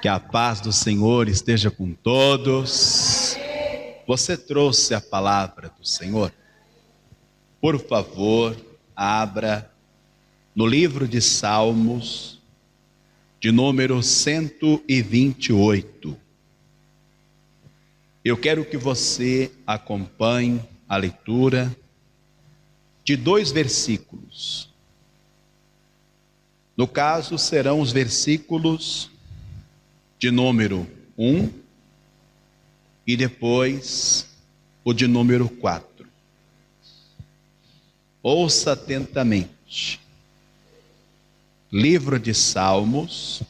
Que a paz do Senhor esteja com todos. Você trouxe a palavra do Senhor? Por favor, abra no livro de Salmos, de número 128. Eu quero que você acompanhe a leitura de 2 versículos. No caso, serão os versículos de número 1 e depois o de número 4. Ouça atentamente. Livro de Salmos,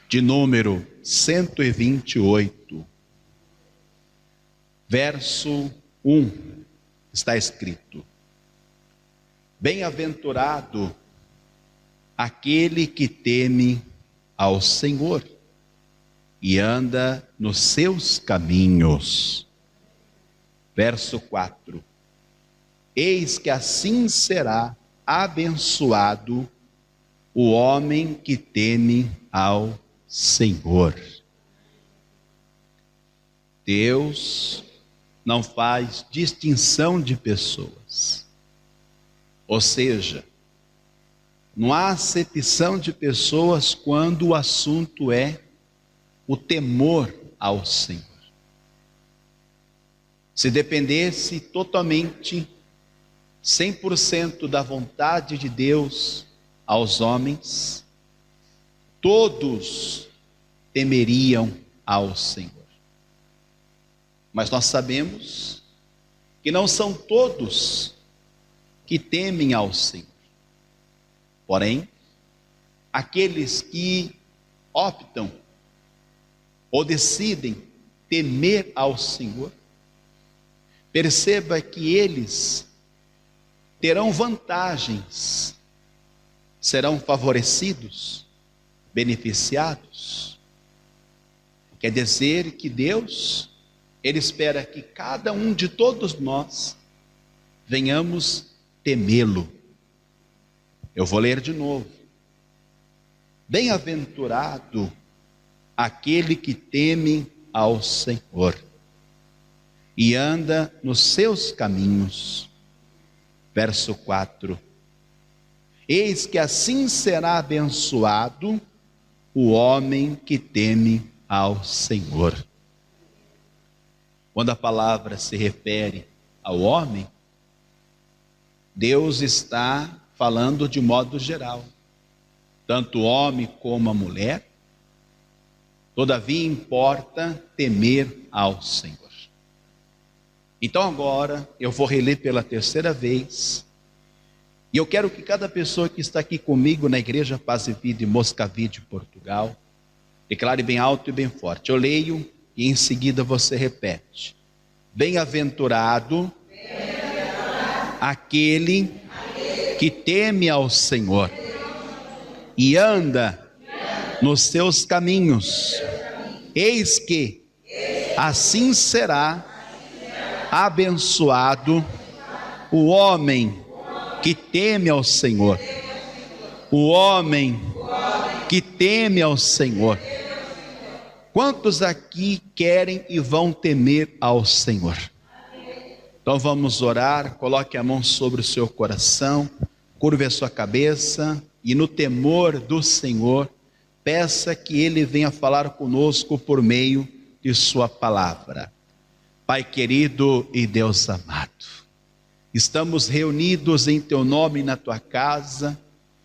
de número 128, verso 1, está escrito: Bem-aventurado aquele que teme ao Senhor e anda nos seus caminhos. Verso 4: Eis que assim será abençoado o homem que teme ao Senhor. Deus não faz distinção de pessoas. Ou seja, não há acepção de pessoas quando o assunto é o temor ao Senhor. Se dependesse totalmente, 100% da vontade de Deus aos homens, todos temeriam ao Senhor. Mas nós sabemos que não são todos que temem ao Senhor. Porém, aqueles que optam ou decidem temer ao Senhor, perceba que eles terão vantagens, serão favorecidos, beneficiados. Quer dizer que Deus, Ele espera que cada um de todos nós venhamos temê-lo. Eu vou ler de novo. Bem-aventurado aquele que teme ao Senhor e anda nos seus caminhos. Verso 4: Eis que assim será abençoado o homem que teme ao Senhor. Quando a palavra se refere ao homem, Deus está falando de modo geral, tanto o homem como a mulher. Todavia importa temer ao Senhor. Então agora eu vou reler pela 3ª vez, e eu quero que cada pessoa que está aqui comigo na Igreja Paz e Vida em Moscavide, Portugal, declare bem alto e bem forte. Eu leio e em seguida você repete. Bem-aventurado aquele que teme ao Senhor e anda nos seus caminhos. Eis que assim será abençoado o homem que teme ao Senhor. O homem que teme ao Senhor. Quantos aqui querem e vão temer ao Senhor? Então vamos orar. Coloque a mão sobre o seu coração, curve a sua cabeça e no temor do Senhor, peça que Ele venha falar conosco por meio de sua palavra. Pai querido e Deus amado, estamos reunidos em Teu nome na Tua casa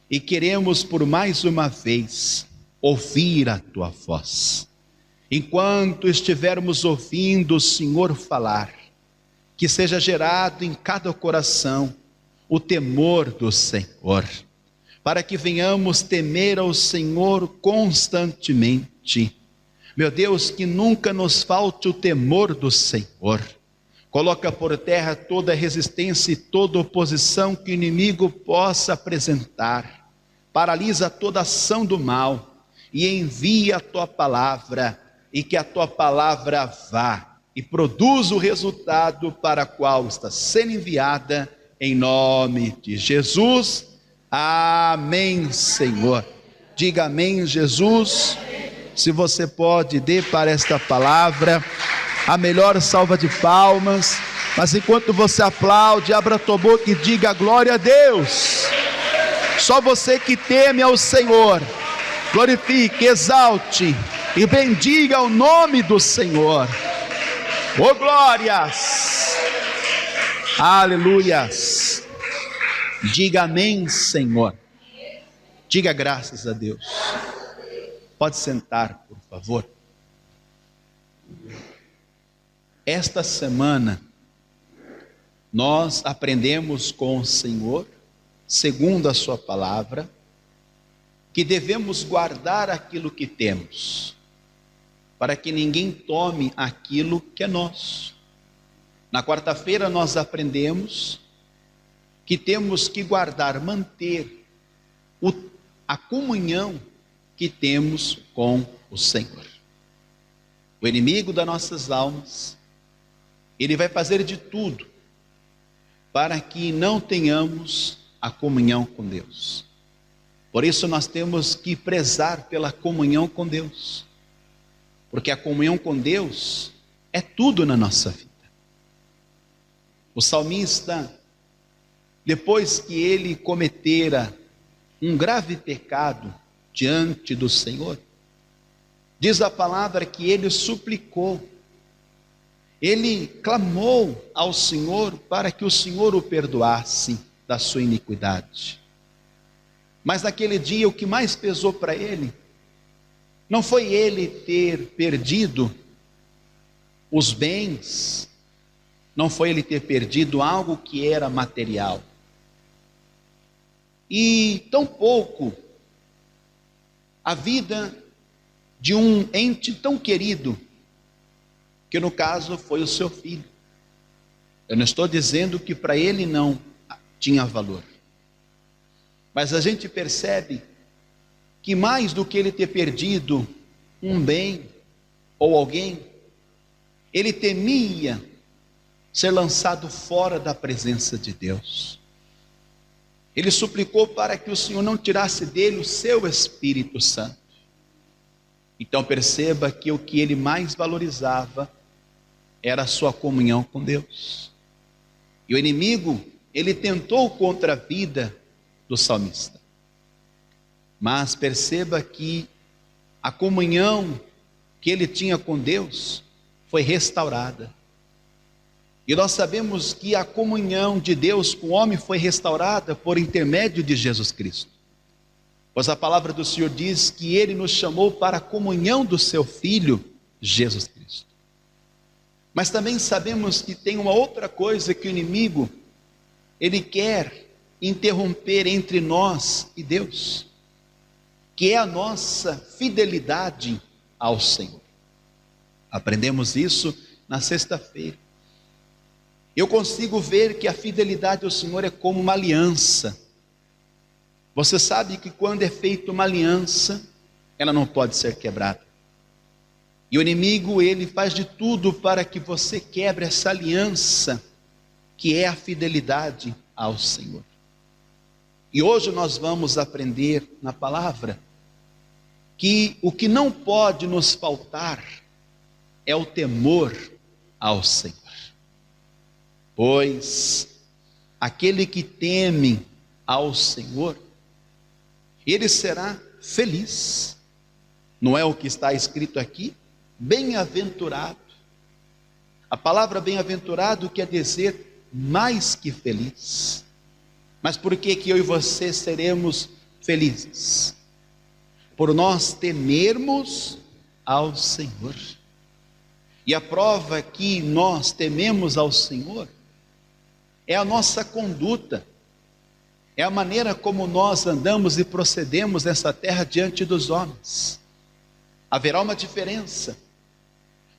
e queremos por mais uma vez ouvir a Tua voz. Enquanto estivermos ouvindo o Senhor falar, que seja gerado em cada coração o temor do Senhor, para que venhamos temer ao Senhor constantemente. Meu Deus, que nunca nos falte o temor do Senhor. Coloca por terra toda resistência e toda oposição que o inimigo possa apresentar. Paralisa toda ação do mal e envia a Tua palavra, e que a Tua palavra vá e produza o resultado para o qual está sendo enviada, em nome de Jesus. Amém, Senhor. Diga amém, Jesus. Se você pode, dê para esta palavra a melhor salva de palmas. Mas enquanto você aplaude, abra a tua boca e diga glória a Deus. Só você que teme ao Senhor, glorifique, exalte e bendiga o nome do Senhor. Oh glórias, aleluias. Diga amém, Senhor. Diga graças a Deus. Pode sentar, por favor. Esta semana nós aprendemos com o Senhor, segundo a sua palavra, que devemos guardar aquilo que temos, para que ninguém tome aquilo que é nosso. Na quarta-feira nós aprendemos que temos que guardar, manter a comunhão que temos com o Senhor. O inimigo das nossas almas, ele vai fazer de tudo para que não tenhamos a comunhão com Deus. Por isso nós temos que prezar pela comunhão com Deus, porque a comunhão com Deus é tudo na nossa vida. O salmista, depois que ele cometera um grave pecado diante do Senhor, diz a palavra que ele suplicou, ele clamou ao Senhor para que o Senhor o perdoasse da sua iniquidade. Mas naquele dia o que mais pesou para ele, não foi ele ter perdido os bens, não foi ele ter perdido algo que era material, e tampouco a vida de um ente tão querido, que no caso foi o seu filho. Eu não estou dizendo que para ele não tinha valor, mas a gente percebe que mais do que ele ter perdido um bem ou alguém, ele temia ser lançado fora da presença de Deus. Ele suplicou para que o Senhor não tirasse dele o seu Espírito Santo. Então perceba que o que ele mais valorizava era a sua comunhão com Deus. E o inimigo, ele tentou contra a vida do salmista. Mas perceba que a comunhão que ele tinha com Deus foi restaurada. E nós sabemos que a comunhão de Deus com o homem foi restaurada por intermédio de Jesus Cristo. Pois a palavra do Senhor diz que ele nos chamou para a comunhão do seu Filho, Jesus Cristo. Mas também sabemos que tem uma outra coisa que o inimigo, ele quer interromper entre nós e Deus, que é a nossa fidelidade ao Senhor. Aprendemos isso na sexta-feira. Eu consigo ver que a fidelidade ao Senhor é como uma aliança. Você sabe que quando é feita uma aliança, ela não pode ser quebrada. E o inimigo, ele faz de tudo para que você quebre essa aliança, que é a fidelidade ao Senhor. E hoje nós vamos aprender na palavra que o que não pode nos faltar é o temor ao Senhor. Pois aquele que teme ao Senhor, ele será feliz. Não é o que está escrito aqui? Bem-aventurado. A palavra bem-aventurado quer dizer mais que feliz. Mas por que eu e você seremos felizes? Por nós temermos ao Senhor. E a prova que nós tememos ao Senhor é a nossa conduta, é a maneira como nós andamos e procedemos nessa terra diante dos homens. Haverá uma diferença,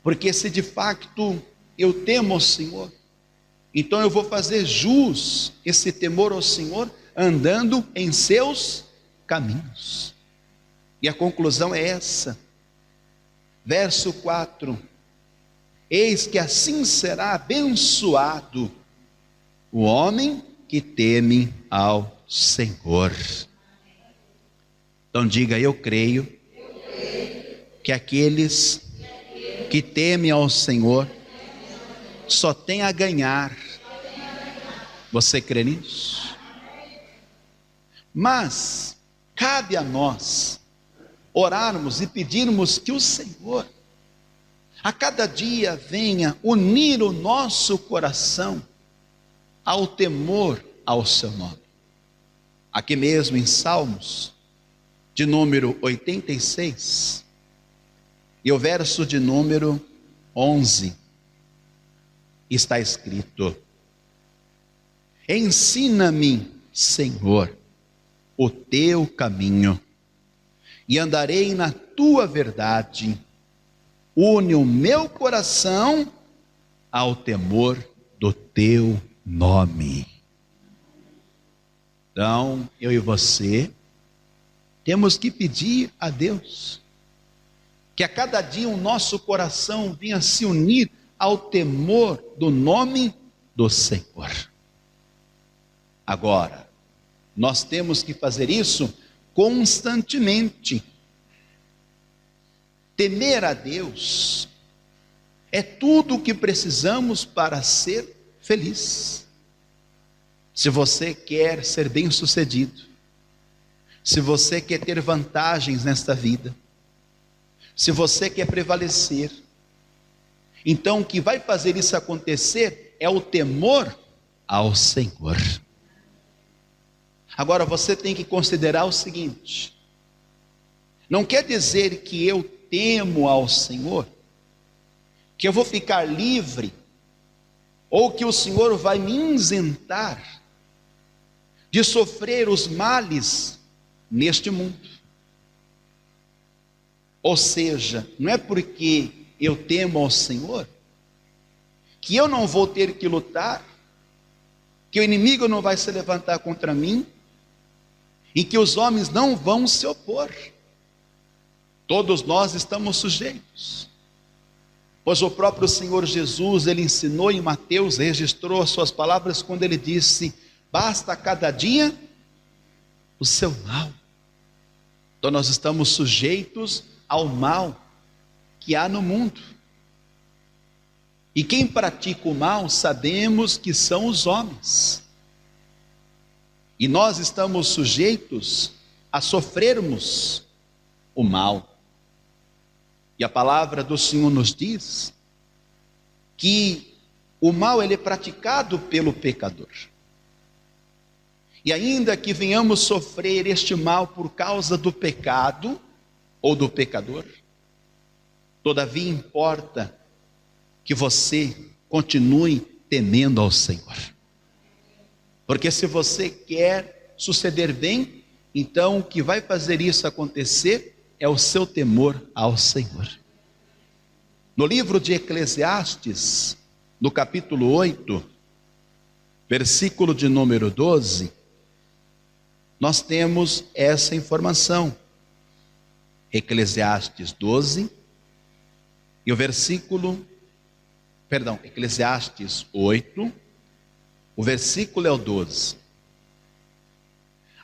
porque se de facto eu temo ao Senhor, então eu vou fazer jus esse temor ao Senhor andando em seus caminhos. E a conclusão é essa, verso 4: eis que assim será abençoado o homem que teme ao Senhor. Então diga: eu creio que aqueles que temem ao Senhor só têm a ganhar. Você crê nisso? Mas cabe a nós orarmos e pedirmos que o Senhor a cada dia venha unir o nosso coração ao temor ao seu nome. Aqui mesmo em Salmos, de número 86, e o verso de número 11, está escrito: ensina-me, Senhor, o teu caminho, e andarei na tua verdade. Une o meu coração ao temor do teu nome. Então, eu e você temos que pedir a Deus que a cada dia o nosso coração venha se unir ao temor do nome do Senhor. Agora, nós temos que fazer isso constantemente. Temer a Deus é tudo o que precisamos para ser feliz. Se você quer ser bem-sucedido, se você quer ter vantagens nesta vida, se você quer prevalecer, então o que vai fazer isso acontecer é o temor ao Senhor. Agora você tem que considerar o seguinte: não quer dizer que eu temo ao Senhor, que eu vou ficar livre, ou que o Senhor vai me isentar de sofrer os males neste mundo. Ou seja, não é porque eu temo ao Senhor que eu não vou ter que lutar, que o inimigo não vai se levantar contra mim, e que os homens não vão se opor. Todos nós estamos sujeitos, pois o próprio Senhor Jesus, ele ensinou em Mateus, registrou as suas palavras quando ele disse: basta a cada dia o seu mal. Então nós estamos sujeitos ao mal que há no mundo, e quem pratica o mal sabemos que são os homens, e nós estamos sujeitos a sofrermos o mal. E a palavra do Senhor nos diz que o mal ele é praticado pelo pecador. E ainda que venhamos sofrer este mal por causa do pecado ou do pecador, todavia importa que você continue temendo ao Senhor. Porque se você quer suceder bem, então o que vai fazer isso acontecer é o seu temor ao Senhor. No livro de Eclesiastes, no capítulo 8, versículo de número 12, nós temos essa informação. Eclesiastes 12, e o Eclesiastes 8, o versículo é o 12.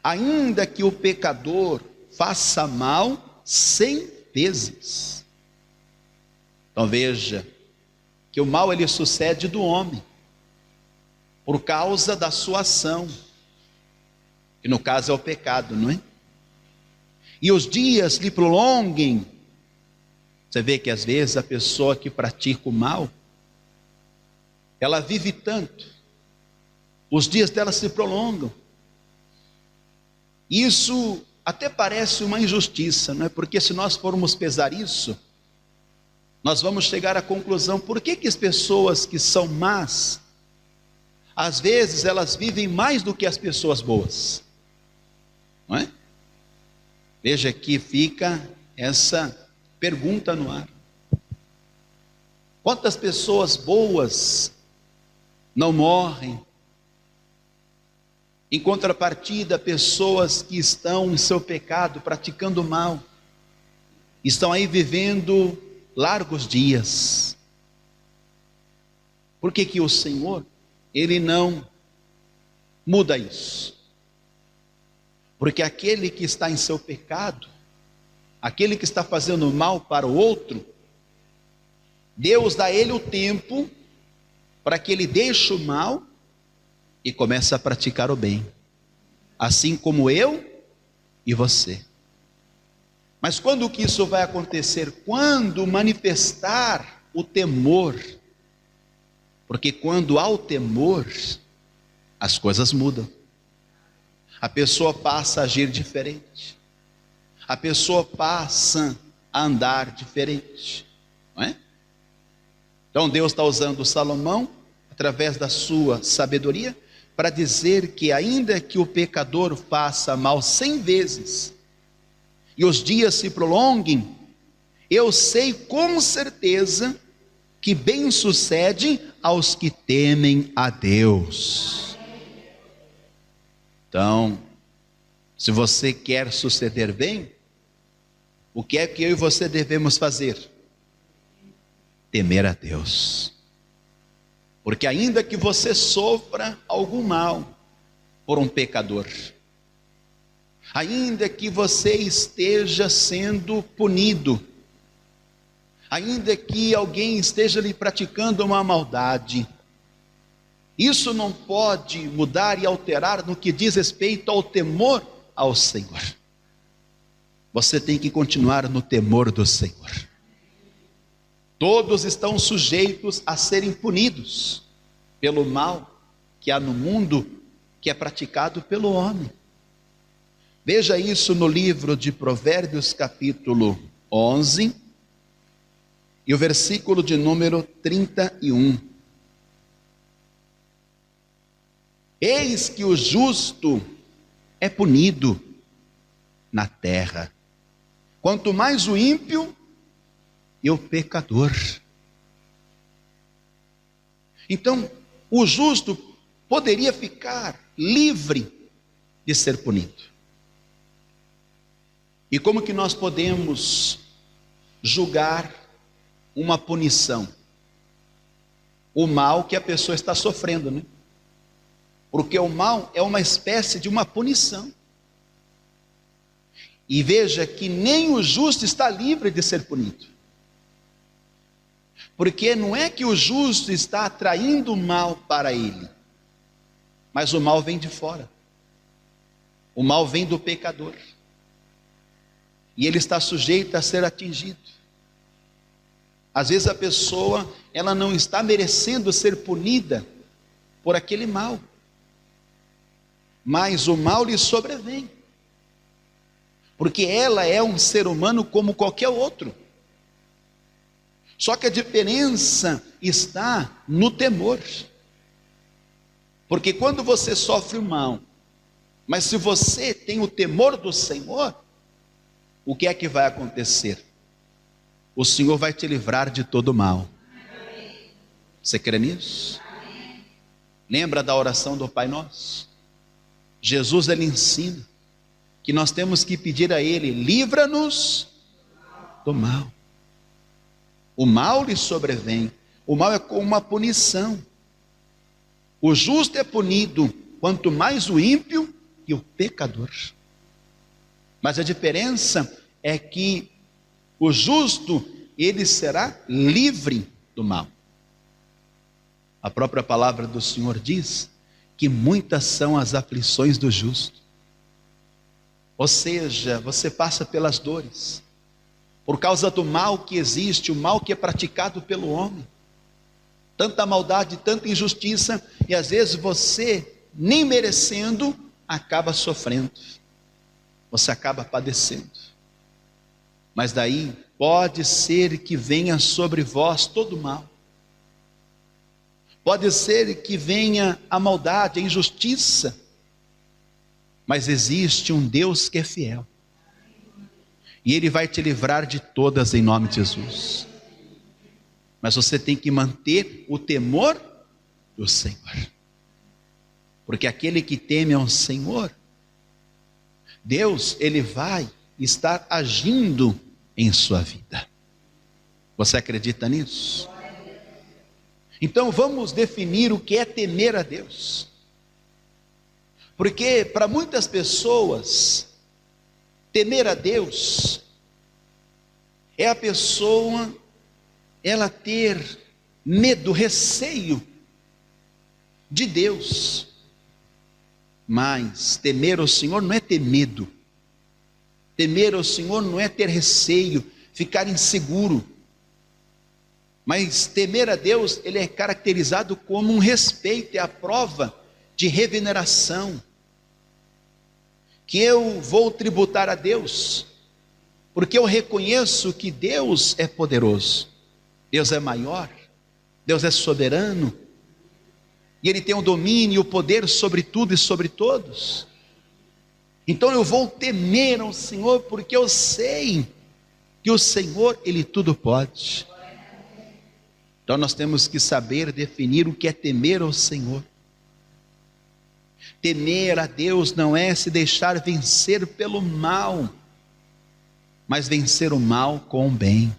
Ainda que o pecador faça mal 100 vezes. Então veja que o mal ele sucede do homem por causa da sua ação, que no caso é o pecado, não é? E os dias lhe prolonguem. Você vê que às vezes a pessoa que pratica o mal, ela vive tanto, os dias dela se prolongam. Isso até parece uma injustiça, não é? Porque se nós formos pesar isso, nós vamos chegar à conclusão: por que as pessoas que são más, às vezes elas vivem mais do que as pessoas boas? Não é? Veja que fica essa pergunta no ar. Quantas pessoas boas não morrem? Em contrapartida, pessoas que estão em seu pecado, praticando mal, estão aí vivendo largos dias. Por que que o Senhor, Ele não muda isso? Porque aquele que está em seu pecado, aquele que está fazendo mal para o outro, Deus dá a ele o tempo para que ele deixe o mal e comece a praticar o bem, assim como eu e você. Mas quando que isso vai acontecer? Quando manifestar o temor, porque quando há o temor, as coisas mudam, a pessoa passa a agir diferente, a pessoa passa a andar diferente, não é? Então Deus está usando Salomão, através da sua sabedoria, para dizer que ainda que o pecador faça mal 100 vezes, e os dias se prolonguem, eu sei com certeza que bem sucede aos que temem a Deus. Então, se você quer suceder bem, o que é que eu e você devemos fazer? Temer a Deus. Porque ainda que você sofra algum mal por um pecador, ainda que você esteja sendo punido, ainda que alguém esteja lhe praticando uma maldade, isso não pode mudar e alterar no que diz respeito ao temor ao Senhor. Você tem que continuar no temor do Senhor. Todos estão sujeitos a serem punidos pelo mal que há no mundo, que é praticado pelo homem. Veja isso no livro de Provérbios, capítulo 11, e o versículo de número 31. Eis que o justo é punido na terra, quanto mais o ímpio e o pecador. Então, o justo poderia ficar livre de ser punido. E como que nós podemos julgar uma punição? O mal que a pessoa está sofrendo, né? Porque o mal é uma espécie de uma punição. E veja que nem o justo está livre de ser punido. Porque não é que o justo está atraindo o mal para ele, mas o mal vem de fora. O mal vem do pecador. E ele está sujeito a ser atingido. Às vezes a pessoa, ela não está merecendo ser punida por aquele mal, mas o mal lhe sobrevém, porque ela é um ser humano como qualquer outro. Só que a diferença está no temor. Porque quando você sofre o mal, mas se você tem o temor do Senhor, o que é que vai acontecer? O Senhor vai te livrar de todo mal. Você crê nisso? Lembra da oração do Pai Nosso? Jesus, ele ensina que nós temos que pedir a Ele: livra-nos do mal. O mal lhe sobrevém. O mal é como uma punição. O justo é punido, quanto mais o ímpio e o pecador. Mas a diferença é que o justo, ele será livre do mal. A própria palavra do Senhor diz que muitas são as aflições do justo. Ou seja, você passa pelas dores, por causa do mal que existe, o mal que é praticado pelo homem. Tanta maldade, tanta injustiça, e às vezes você, nem merecendo, acaba sofrendo. Você acaba padecendo. Mas daí, pode ser que venha sobre vós todo o mal. Pode ser que venha a maldade, a injustiça. Mas existe um Deus que é fiel. E Ele vai te livrar de todas em nome de Jesus. Mas você tem que manter o temor do Senhor. Porque aquele que teme ao Senhor, Deus, Ele vai estar agindo em sua vida. Você acredita nisso? Então vamos definir o que é temer a Deus. Porque para muitas pessoas, temer a Deus é a pessoa, ela ter medo, receio de Deus. Mas temer ao Senhor não é ter medo. Temer ao Senhor não é ter receio, ficar inseguro. Mas temer a Deus, ele é caracterizado como um respeito, é a prova de reveneração. Que eu vou tributar a Deus, porque eu reconheço que Deus é poderoso, Deus é maior, Deus é soberano, e Ele tem o domínio e o poder sobre tudo e sobre todos. Então eu vou temer ao Senhor, porque eu sei que o Senhor, Ele tudo pode. Então nós temos que saber definir o que é temer ao Senhor. Temer a Deus não é se deixar vencer pelo mal, mas vencer o mal com o bem.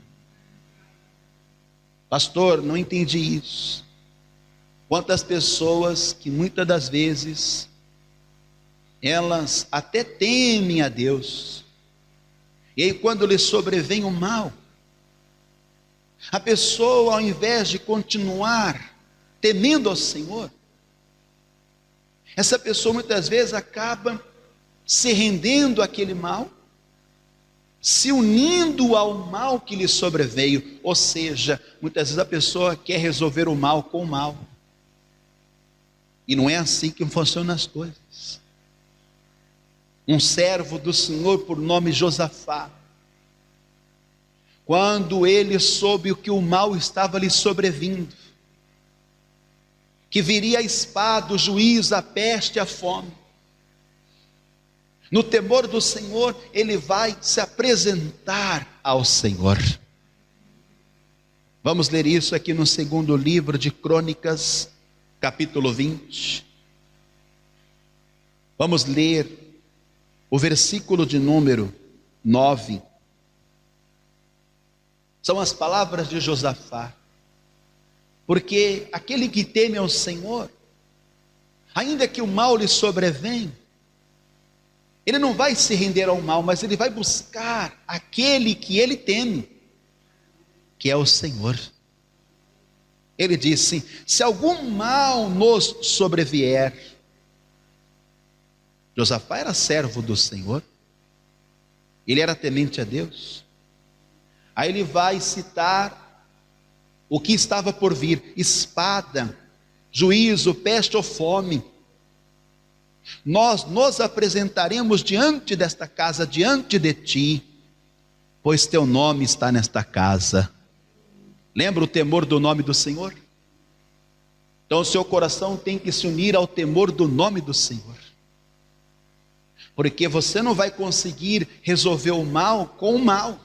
Pastor, não entendi isso. Quantas pessoas que muitas das vezes elas até temem a Deus, e aí quando lhe sobrevém o mal, a pessoa, ao invés de continuar temendo ao Senhor, essa pessoa muitas vezes acaba se rendendo àquele mal, se unindo ao mal que lhe sobreveio. Ou seja, muitas vezes a pessoa quer resolver o mal com o mal, e não é assim que funcionam as coisas. Um servo do Senhor por nome Josafá, quando ele soube que o mal estava lhe sobrevindo, que viria a espada, o juízo, a peste, a fome, no temor do Senhor, ele vai se apresentar ao Senhor. Vamos ler isso aqui no segundo livro de Crônicas, capítulo 20. Vamos ler o versículo de número 9. São as palavras de Josafá. Porque aquele que teme ao Senhor, ainda que o mal lhe sobrevém, ele não vai se render ao mal, mas ele vai buscar aquele que ele teme, que é o Senhor. Ele disse: se algum mal nos sobrevier. Josafá era servo do Senhor, ele era temente a Deus. Aí ele vai citar o que estava por vir: espada, juízo, peste ou fome. Nós nos apresentaremos diante desta casa, diante de ti, pois teu nome está nesta casa. Lembra o temor do nome do Senhor? Então o seu coração tem que se unir ao temor do nome do Senhor, porque você não vai conseguir resolver o mal com o mal.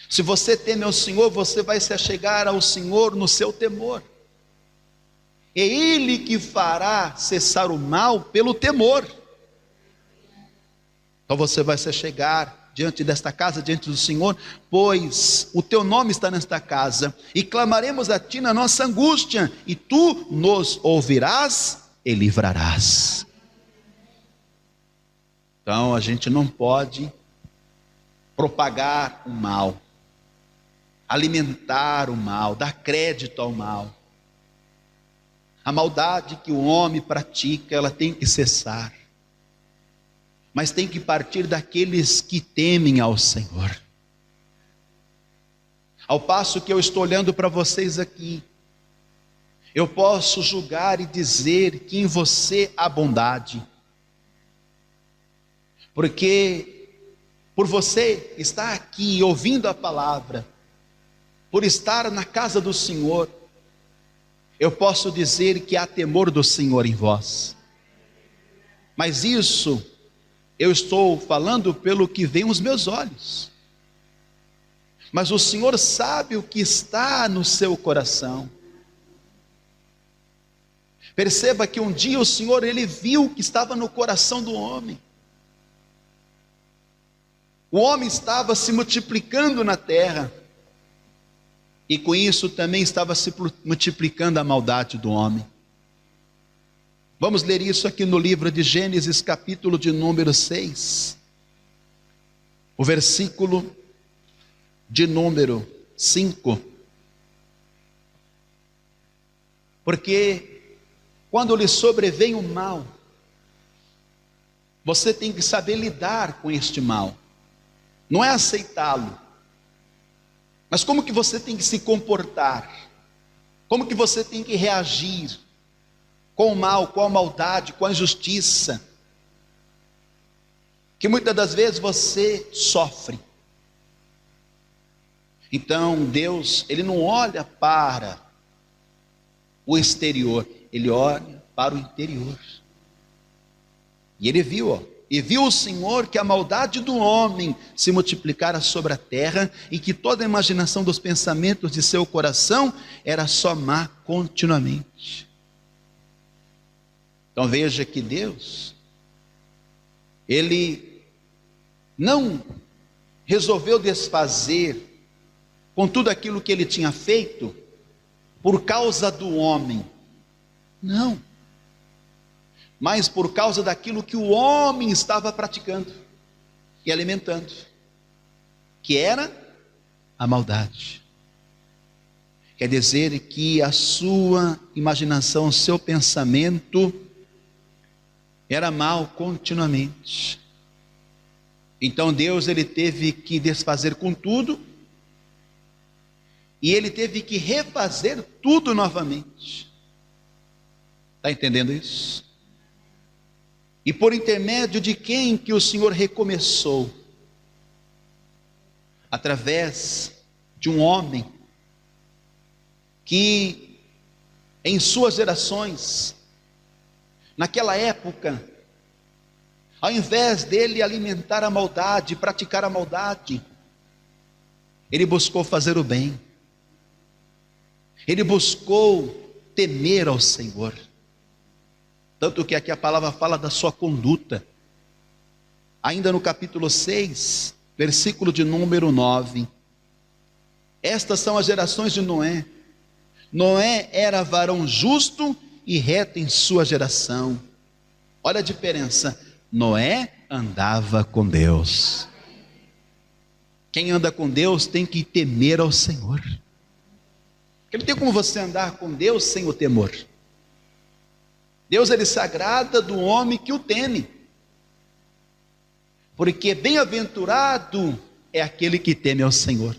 Se você teme ao Senhor, você vai se achegar ao Senhor no seu temor. É Ele que fará cessar o mal pelo temor. Então você vai se achegar diante desta casa, diante do Senhor, pois o teu nome está nesta casa, e clamaremos a ti na nossa angústia, e tu nos ouvirás e livrarás. Então a gente não pode propagar o mal, alimentar o mal, dar crédito ao mal. A maldade que o homem pratica, ela tem que cessar, mas tem que partir daqueles que temem ao Senhor. Ao passo que eu estou olhando para vocês aqui, eu posso julgar e dizer que em você há bondade, porque por você estar aqui ouvindo a palavra, por estar na casa do Senhor, eu posso dizer que há temor do Senhor em vós. Mas isso eu estou falando pelo que vem aos meus olhos. Mas o Senhor sabe o que está no seu coração. Perceba que um dia o Senhor, Ele viu o que estava no coração do homem. O homem estava se multiplicando na terra, e com isso também estava se multiplicando a maldade do homem. Vamos ler isso aqui no livro de Gênesis, capítulo de número 6, o versículo de número 5. Porque quando lhe sobrevém o mal, você tem que saber lidar com este mal. Não é aceitá-lo, mas como que você tem que se comportar, como que você tem que reagir com o mal, com a maldade, com a injustiça, que muitas das vezes você sofre. Então Deus, Ele não olha para o exterior, Ele olha para o interior. E Ele viu, e viu o Senhor que a maldade do homem se multiplicara sobre a terra, e que toda a imaginação dos pensamentos de seu coração era só má continuamente. Então veja que Deus, Ele não resolveu desfazer com tudo aquilo que Ele tinha feito por causa do homem, não, mas por causa daquilo que o homem estava praticando e alimentando, que era a maldade. Quer dizer que a sua imaginação, o seu pensamento era mal continuamente. Então Deus, Ele teve que desfazer com tudo, e Ele teve que refazer tudo novamente. Está entendendo isso? E por intermédio de quem que o Senhor recomeçou? Através de um homem que em suas gerações, naquela época, ao invés dele alimentar a maldade, praticar a maldade, ele buscou fazer o bem. Ele buscou temer ao Senhor. Tanto que aqui a palavra fala da sua conduta. Ainda no capítulo 6, versículo de número 9. Estas são as gerações de Noé. Noé era varão justo e reto em sua geração. Olha a diferença. Noé andava com Deus. Quem anda com Deus tem que temer ao Senhor. Porque não tem como você andar com Deus sem o temor. Deus, Ele se agrada do homem que o teme. Porque bem-aventurado é aquele que teme ao Senhor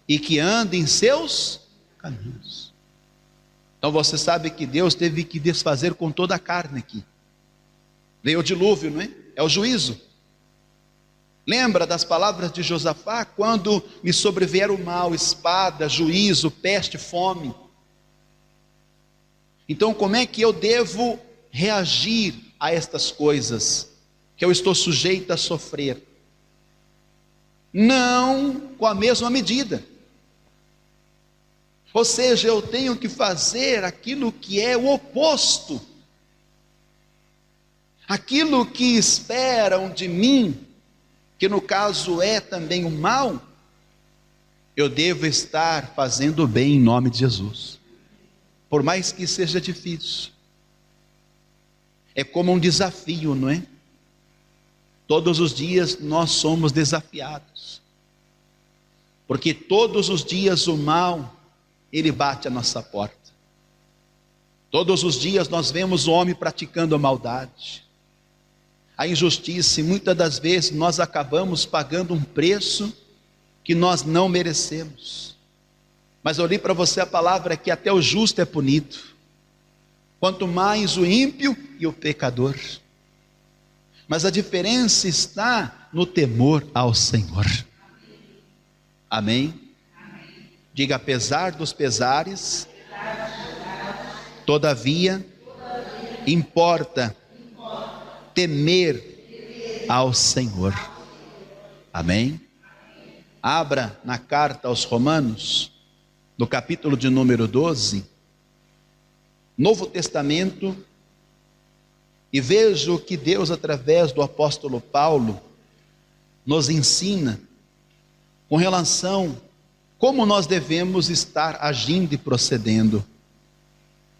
e que anda em seus caminhos. Então você sabe que Deus teve que desfazer com toda a carne aqui. Veio o dilúvio, não é? É o juízo. Lembra das palavras de Josafá? Quando me sobrevier o mal, espada, juízo, peste, fome. Então como é que eu devo reagir a estas coisas que eu estou sujeito a sofrer? Não com a mesma medida. Ou seja, eu tenho que fazer aquilo que é o oposto. Aquilo que esperam de mim, que no caso é também o mal, eu devo estar fazendo o bem em nome de Jesus. Por mais que seja difícil. É como um desafio, não é? Todos os dias nós somos desafiados. Porque todos os dias o mal, ele bate a nossa porta. Todos os dias nós vemos o homem praticando a maldade, a injustiça, e muitas das vezes nós acabamos pagando um preço que nós não merecemos. Mas eu li para você a palavra que até o justo é punido, quanto mais o ímpio e o pecador. Mas a diferença está no temor ao Senhor. Amém? Diga: apesar dos pesares, todavia, importa temer ao Senhor. Amém? Abra na carta aos Romanos, no capítulo de número 12, Novo Testamento, e veja o que Deus, através do apóstolo Paulo, nos ensina com relação como nós devemos estar agindo e procedendo.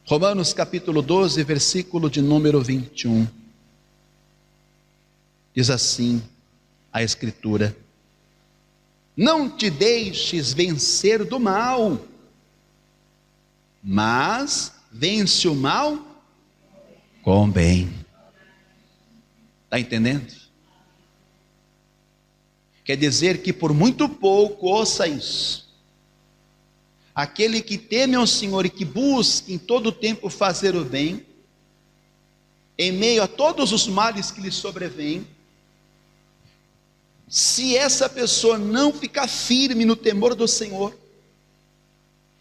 Romanos capítulo 12, versículo de número 21. Diz assim a Escritura: Não te deixes vencer do mal, mas vence o mal com o bem. Está entendendo? Quer dizer que por muito pouco, ouça isso, aquele que teme ao Senhor e que busca em todo o tempo fazer o bem, em meio a todos os males que lhe sobrevêm, se essa pessoa não ficar firme no temor do Senhor,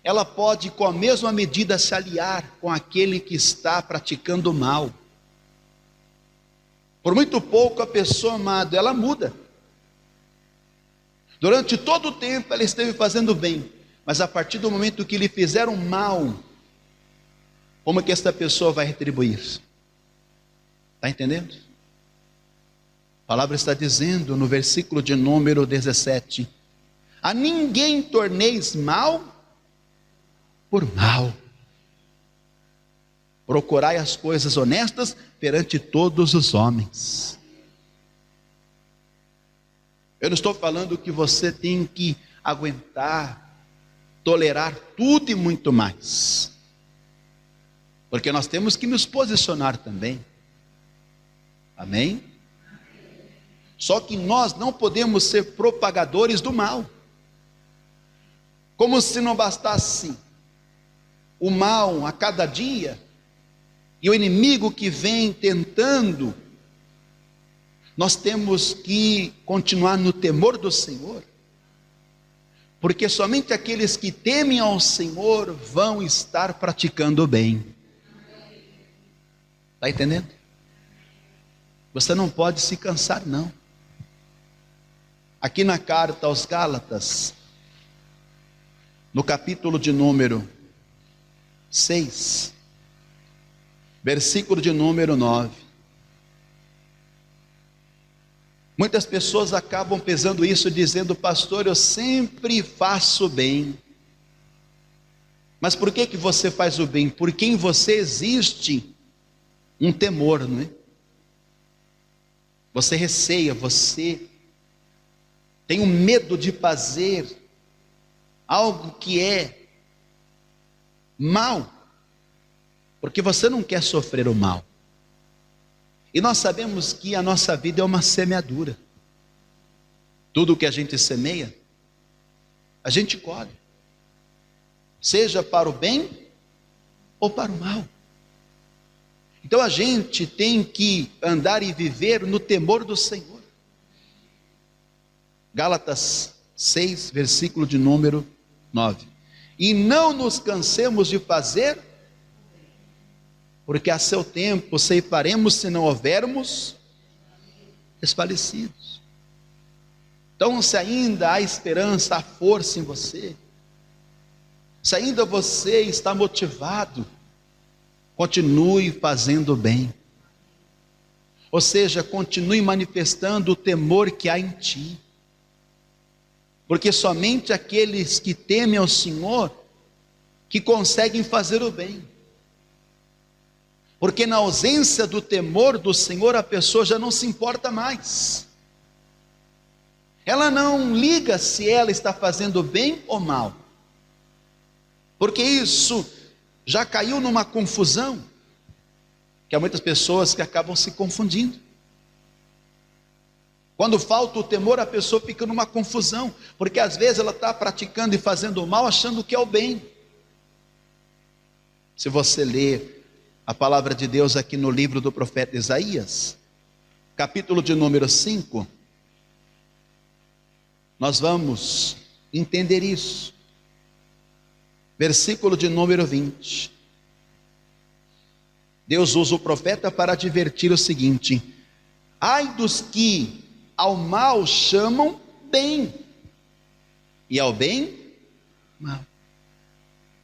ela pode com a mesma medida se aliar com aquele que está praticando o mal. Por muito pouco a pessoa, amado, ela muda. Durante todo o tempo ela esteve fazendo bem, mas a partir do momento que lhe fizeram mal, como é que esta pessoa vai retribuir? Está entendendo? A palavra está dizendo no versículo de número 17: a ninguém torneis mal por mal, procurai as coisas honestas perante todos os homens. Eu não estou falando que você tem que aguentar, tolerar tudo e muito mais, porque nós temos que nos posicionar também, amém? Só que nós não podemos ser propagadores do mal, como se não bastasse o mal a cada dia, e o inimigo que vem tentando, nós temos que continuar no temor do Senhor, porque somente aqueles que temem ao Senhor vão estar praticando o bem. Está entendendo? Você não pode se cansar, não. Aqui na carta aos Gálatas, no capítulo de número 6, versículo de número 9. Muitas pessoas acabam pesando isso, dizendo: pastor, eu sempre faço bem. Mas por que que você faz o bem? Porque em você existe um temor, não é? Você receia, você tem um medo de fazer algo que é mal, porque você não quer sofrer o mal. E nós sabemos que a nossa vida é uma semeadura. Tudo que a gente semeia, a gente colhe, seja para o bem ou para o mal. Então a gente tem que andar e viver no temor do Senhor. Gálatas 6, versículo de número 9. E não nos cansemos de fazer, porque a seu tempo ceifaremos se não houvermos desfalecidos. Então, se ainda há esperança, há força em você, se ainda você está motivado, continue fazendo o bem. Ou seja, continue manifestando o temor que há em ti. Porque somente aqueles que temem ao Senhor que conseguem fazer o bem. Porque na ausência do temor do Senhor, a pessoa já não se importa mais. Ela não liga se ela está fazendo bem ou mal. Porque isso já caiu numa confusão, que há muitas pessoas que acabam se confundindo. Quando falta o temor, a pessoa fica numa confusão, porque às vezes ela está praticando e fazendo o mal, achando que é o bem. Se você ler a palavra de Deus aqui no livro do profeta Isaías, capítulo de número 5, nós vamos entender isso. Versículo de número 20. Deus usa o profeta para advertir o seguinte: ai dos que ao mal chamam bem, e ao bem, mal.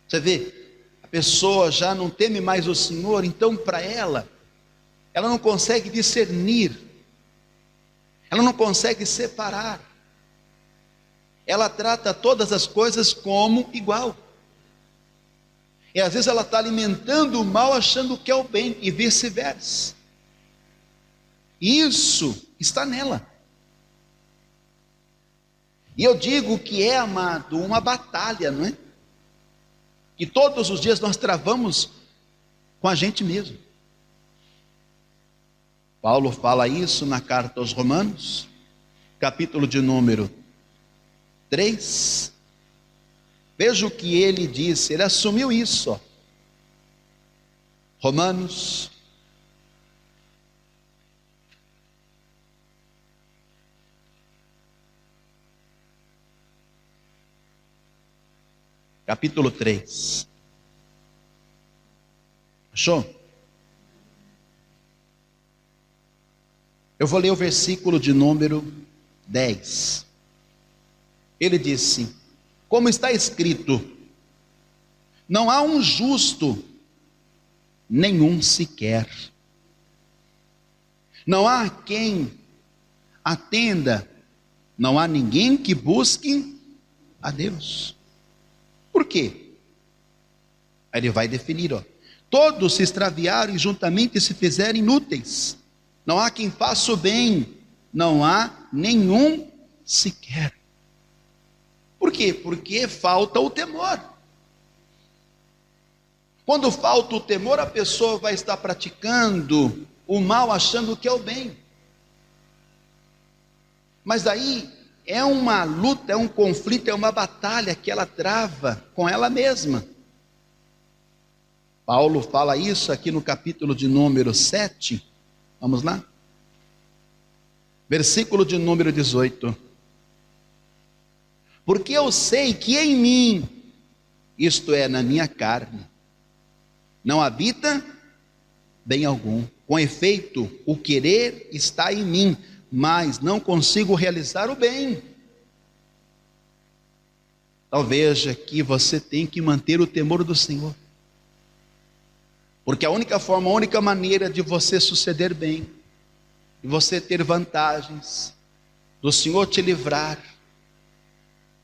Você vê, a pessoa já não teme mais o Senhor, então para ela não consegue discernir, ela não consegue separar, ela trata todas as coisas como igual, e às vezes ela está alimentando o mal achando que é o bem, e vice-versa. Isso está nela. E eu digo que é, amado, uma batalha, não é? Que todos os dias nós travamos com a gente mesmo. Paulo fala isso na carta aos Romanos, capítulo de número 3. Veja o que ele disse, ele assumiu isso, ó. Romanos, capítulo 3. Achou? Eu vou ler o versículo de número 10. Ele disse: como está escrito, não há um justo, nenhum sequer. Não há quem atenda, não há ninguém que busque a Deus. Por quê? Aí ele vai definir, ó. Todos se extraviaram e juntamente se fizeram inúteis. Não há quem faça o bem, não há nenhum sequer. Por quê? Porque falta o temor. Quando falta o temor, a pessoa vai estar praticando o mal achando que é o bem. Mas aí é uma luta, é um conflito, é uma batalha que ela trava com ela mesma. Paulo fala isso aqui no capítulo de número 7. Vamos lá? Versículo de número 18. Porque eu sei que em mim, isto é, na minha carne, não habita bem algum. Com efeito, o querer está em mim, mas não consigo realizar o bem. Então veja que você tem que manter o temor do Senhor. Porque a única forma, a única maneira de você suceder bem, de você ter vantagens, do Senhor te livrar,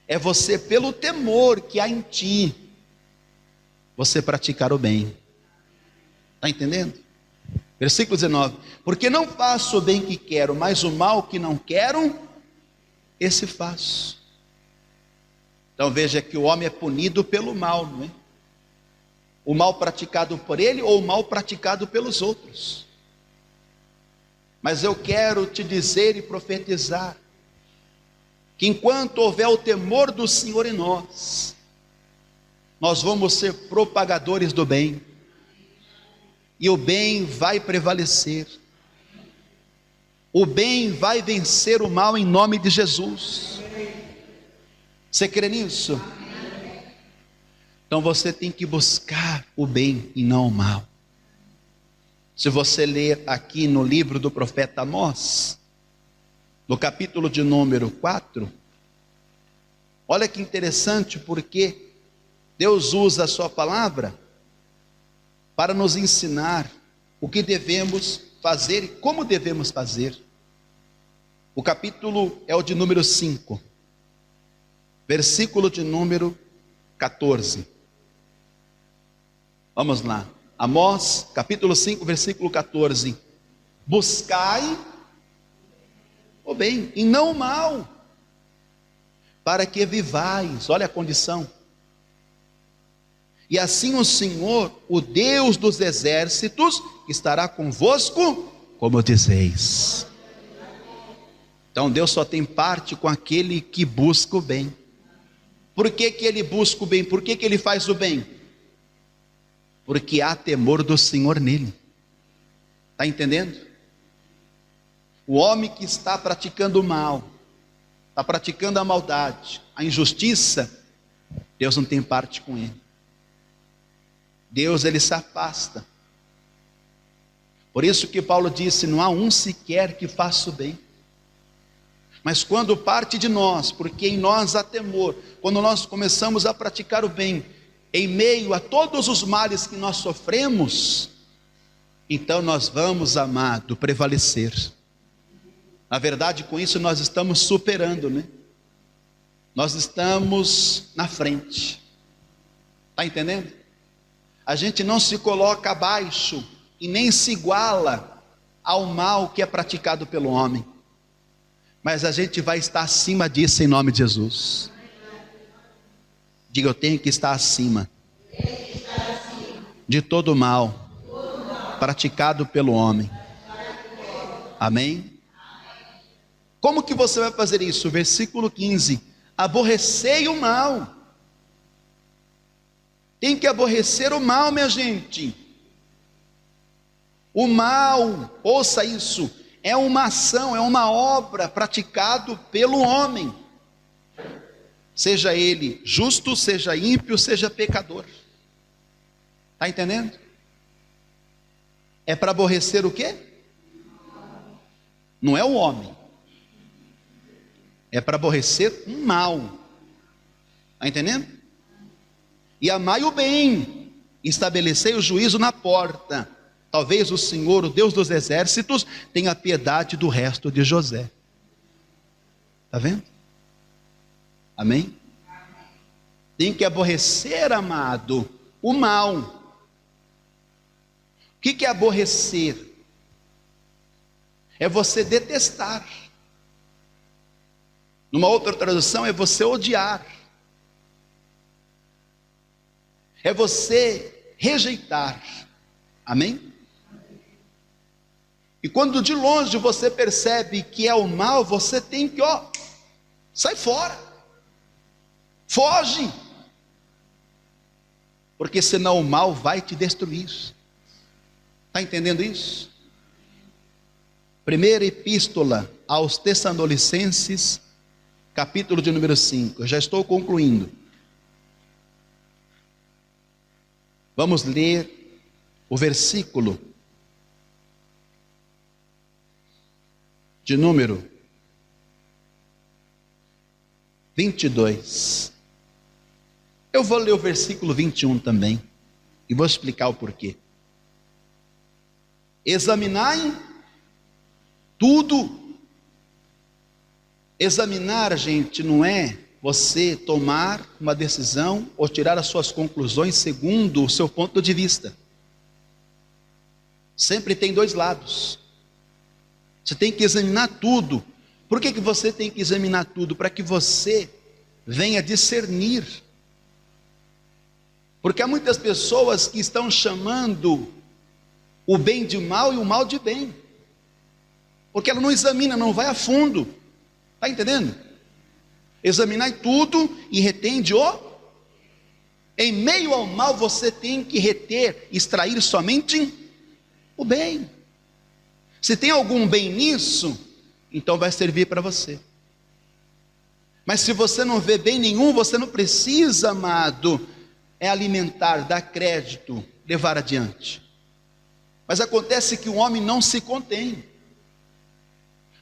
é você, pelo temor que há em ti, você praticar o bem. Está entendendo? Versículo 19. Porque não faço o bem que quero, mas o mal que não quero, esse faço. Então veja que o homem é punido pelo mal, não é? O mal praticado por ele ou o mal praticado pelos outros. Mas eu quero te dizer e profetizar que enquanto houver o temor do Senhor em nós, nós vamos ser propagadores do bem, e o bem vai prevalecer, o bem vai vencer o mal em nome de Jesus. Você crê nisso? Então você tem que buscar o bem e não o mal. Se você ler aqui no livro do profeta Amós, no capítulo de número 4, olha que interessante, porque Deus usa a sua palavra para nos ensinar o que devemos fazer e como devemos fazer. O capítulo é o de número 5, versículo de número 14. Vamos lá. Amós, capítulo 5, versículo 14. Buscai o bem e não o mal, para que vivais. Olha a condição. E assim o Senhor, o Deus dos exércitos, estará convosco, como dizeis. Então Deus só tem parte com aquele que busca o bem. Por que que ele busca o bem? Por que que ele faz o bem? Porque há temor do Senhor nele. Está entendendo? O homem que está praticando o mal, está praticando a maldade, a injustiça, Deus não tem parte com ele. Deus, ele se afasta. Por isso que Paulo disse, não há um sequer que faça o bem. Mas quando parte de nós, porque em nós há temor, quando nós começamos a praticar o bem, em meio a todos os males que nós sofremos, então nós vamos, amado, prevalecer. Na verdade, com isso nós estamos superando, né? Nós estamos na frente. Está entendendo? A gente não se coloca abaixo e nem se iguala ao mal que é praticado pelo homem. Mas a gente vai estar acima disso em nome de Jesus. Diga, eu tenho que estar acima de todo mal praticado pelo homem. Amém? Como que você vai fazer isso? Versículo 15: aborrecei o mal. Tem que aborrecer o mal, minha gente. O mal, ouça isso, é uma ação, é uma obra praticado pelo homem, seja ele justo, seja ímpio, seja pecador. Está entendendo? É para aborrecer o quê? Não é o homem, é para aborrecer o mal. Está entendendo? E amai o bem, estabelecei o juízo na porta. Talvez o Senhor, o Deus dos exércitos, tenha piedade do resto de José. Está vendo? Amém? Tem que aborrecer, amado, o mal. O que é aborrecer? É você detestar. Numa outra tradução é você odiar. É você rejeitar. Amém? E quando de longe você percebe que é o mal, você tem que, sai fora. Foge. Porque senão o mal vai te destruir. Está entendendo isso? Primeira epístola aos Tessalonicenses, capítulo de número 5. Eu já estou concluindo. Vamos ler o versículo de número 22. Eu vou ler o versículo 21 também, e vou explicar o porquê. Examinai tudo. Examinar, gente, não é você tomar uma decisão ou tirar as suas conclusões segundo o seu ponto de vista. Sempre tem dois lados. Você tem que examinar tudo. Por que você tem que examinar tudo? Para que você venha discernir. Porque há muitas pessoas que estão chamando o bem de mal e o mal de bem. Porque ela não examina, não vai a fundo. Está entendendo? Examinar tudo e retende o. Em meio ao mal você tem que reter, extrair somente o bem. Se tem algum bem nisso, então vai servir para você. Mas se você não vê bem nenhum, você não precisa, amado, alimentar, dar crédito, levar adiante. Mas acontece que o homem não se contém.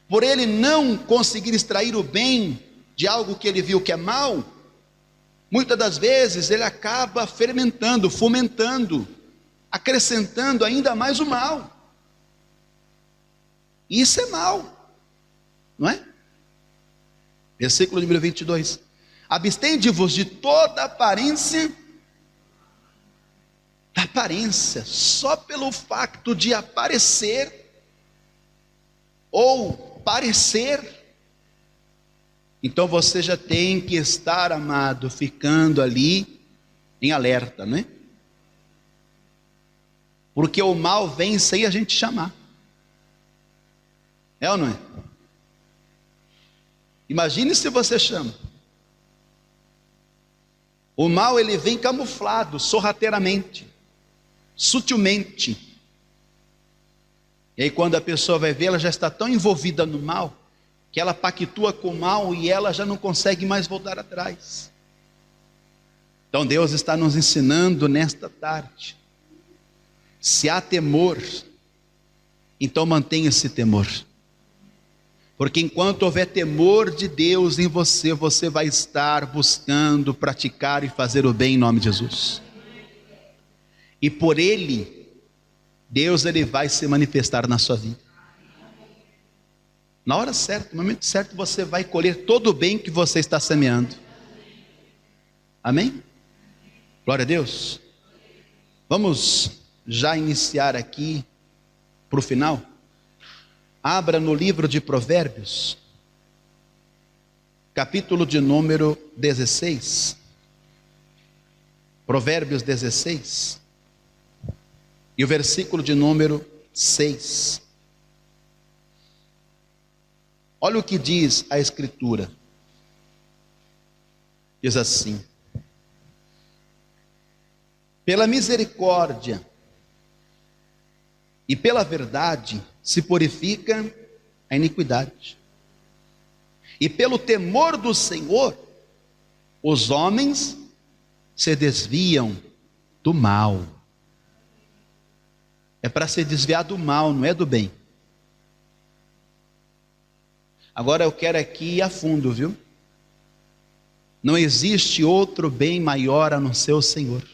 Por ele não conseguir extrair o bem de algo que ele viu que é mal, muitas das vezes ele acaba fermentando, fomentando, acrescentando ainda mais o mal. E isso é mal, não é? Versículo número 22. Abstende-vos de toda aparência, só pelo facto de aparecer, ou parecer, então você já tem que estar, amado, ficando ali em alerta, não é? Porque o mal vem sem a gente chamar. É ou não é? Imagine se você chama. O mal ele vem camuflado, sorrateiramente, sutilmente. E aí quando a pessoa vai ver, ela já está tão envolvida no mal, que ela pactua com o mal e ela já não consegue mais voltar atrás. Então Deus está nos ensinando nesta tarde. Se há temor, então mantenha esse temor. Porque enquanto houver temor de Deus em você, você vai estar buscando, praticar e fazer o bem em nome de Jesus. E por Ele, Deus ele vai se manifestar na sua vida. Na hora certa, no momento certo, você vai colher todo o bem que você está semeando. Amém? Glória a Deus. Vamos já iniciar aqui para o final. Abra no livro de Provérbios, capítulo de número 16, Provérbios 16, e o versículo de número 6. Olha o que diz a Escritura. Diz assim: pela misericórdia e pela verdade se purifica a iniquidade, e pelo temor do Senhor os homens se desviam do mal. É para se desviar do mal, não é do bem. Agora eu quero aqui ir a fundo, viu? Não existe outro bem maior a não ser o Senhor.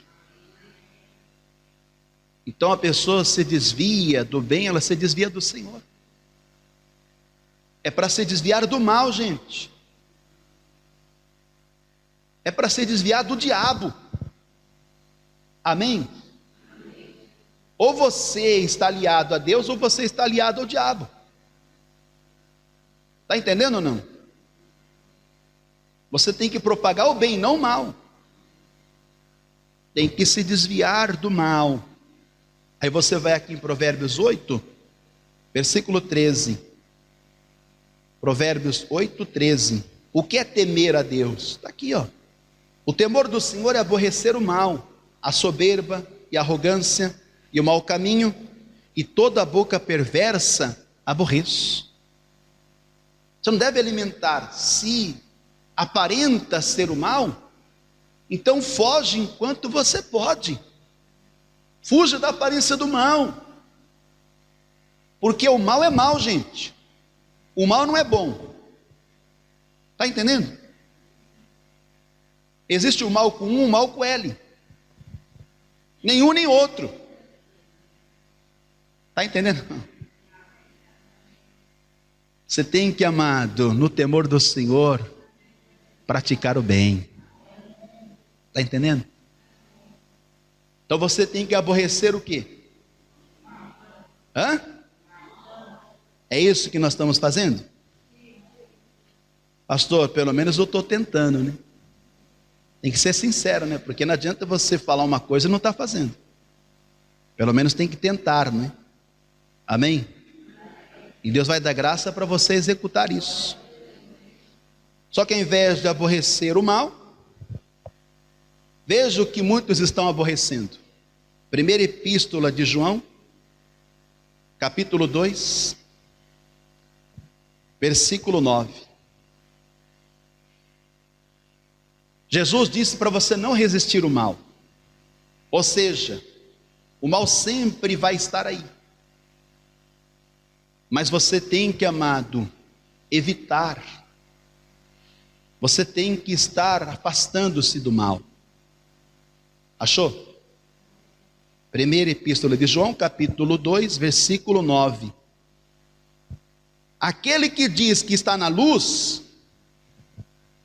Então a pessoa se desvia do bem, ela se desvia do Senhor. É para se desviar do mal, gente. É para se desviar do diabo. Amém? Ou você está aliado a Deus, ou você está aliado ao diabo. Está entendendo ou não? Você tem que propagar o bem, não o mal. Tem que se desviar do mal. Aí você vai aqui em Provérbios 8, versículo 13. Provérbios 8, 13. O que é temer a Deus? Está aqui, ó. O temor do Senhor é aborrecer o mal, a soberba e a arrogância e o mau caminho, e toda a boca perversa aborreço. Você não deve alimentar. Se aparenta ser o mal, então foge enquanto você pode. Fuja da aparência do mal. Porque o mal é mal, gente. O mal não é bom. Está entendendo? Existe o mal com um, o mal com L. Nenhum nem outro. Está entendendo? Você tem que, amado, no temor do Senhor, praticar o bem. Está entendendo? Então você tem que aborrecer o quê? Hã? É isso que nós estamos fazendo? Pastor, pelo menos eu estou tentando, né? Tem que ser sincero, né? Porque não adianta você falar uma coisa e não está fazendo. Pelo menos tem que tentar, né? Amém? E Deus vai dar graça para você executar isso. Só que ao invés de aborrecer o mal, veja o que muitos estão aborrecendo. Primeira epístola de João, capítulo 2, versículo 9. Jesus disse para você não resistir o mal. Ou seja, o mal sempre vai estar aí. Mas você tem que, amado, evitar. Você tem que estar afastando-se do mal. Achou? Primeira epístola de João, capítulo 2, versículo 9. Aquele que diz que está na luz,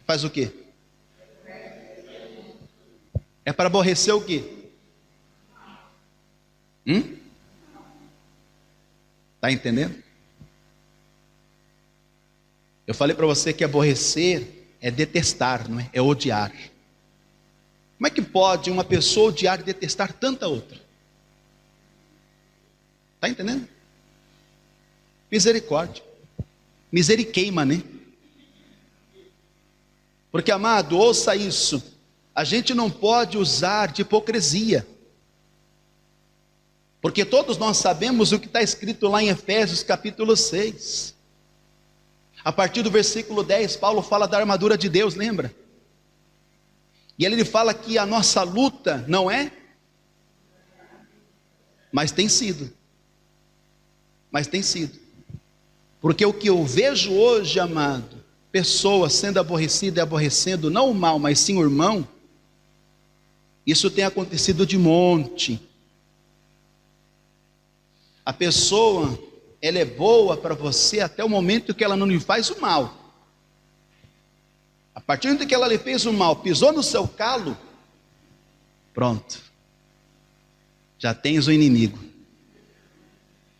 faz o quê? É para aborrecer o quê? Está entendendo? Eu falei para você que aborrecer é detestar, não é? É odiar. Como é que pode uma pessoa odiar e detestar tanta outra? Está entendendo? Misericórdia. Miseriqueima, né? Porque, amado, ouça isso. A gente não pode usar de hipocrisia. Porque todos nós sabemos o que está escrito lá em Efésios capítulo 6. A partir do versículo 10, Paulo fala da armadura de Deus, lembra? E ele fala que a nossa luta não é, mas tem sido. Mas tem sido. Porque o que eu vejo hoje, amado, pessoas sendo aborrecidas e aborrecendo não o mal, mas sim o irmão, isso tem acontecido de monte. A pessoa, ela é boa para você até o momento que ela não lhe faz o mal. A partir do que ela lhe fez o mal, pisou no seu calo, pronto. Já tens o inimigo.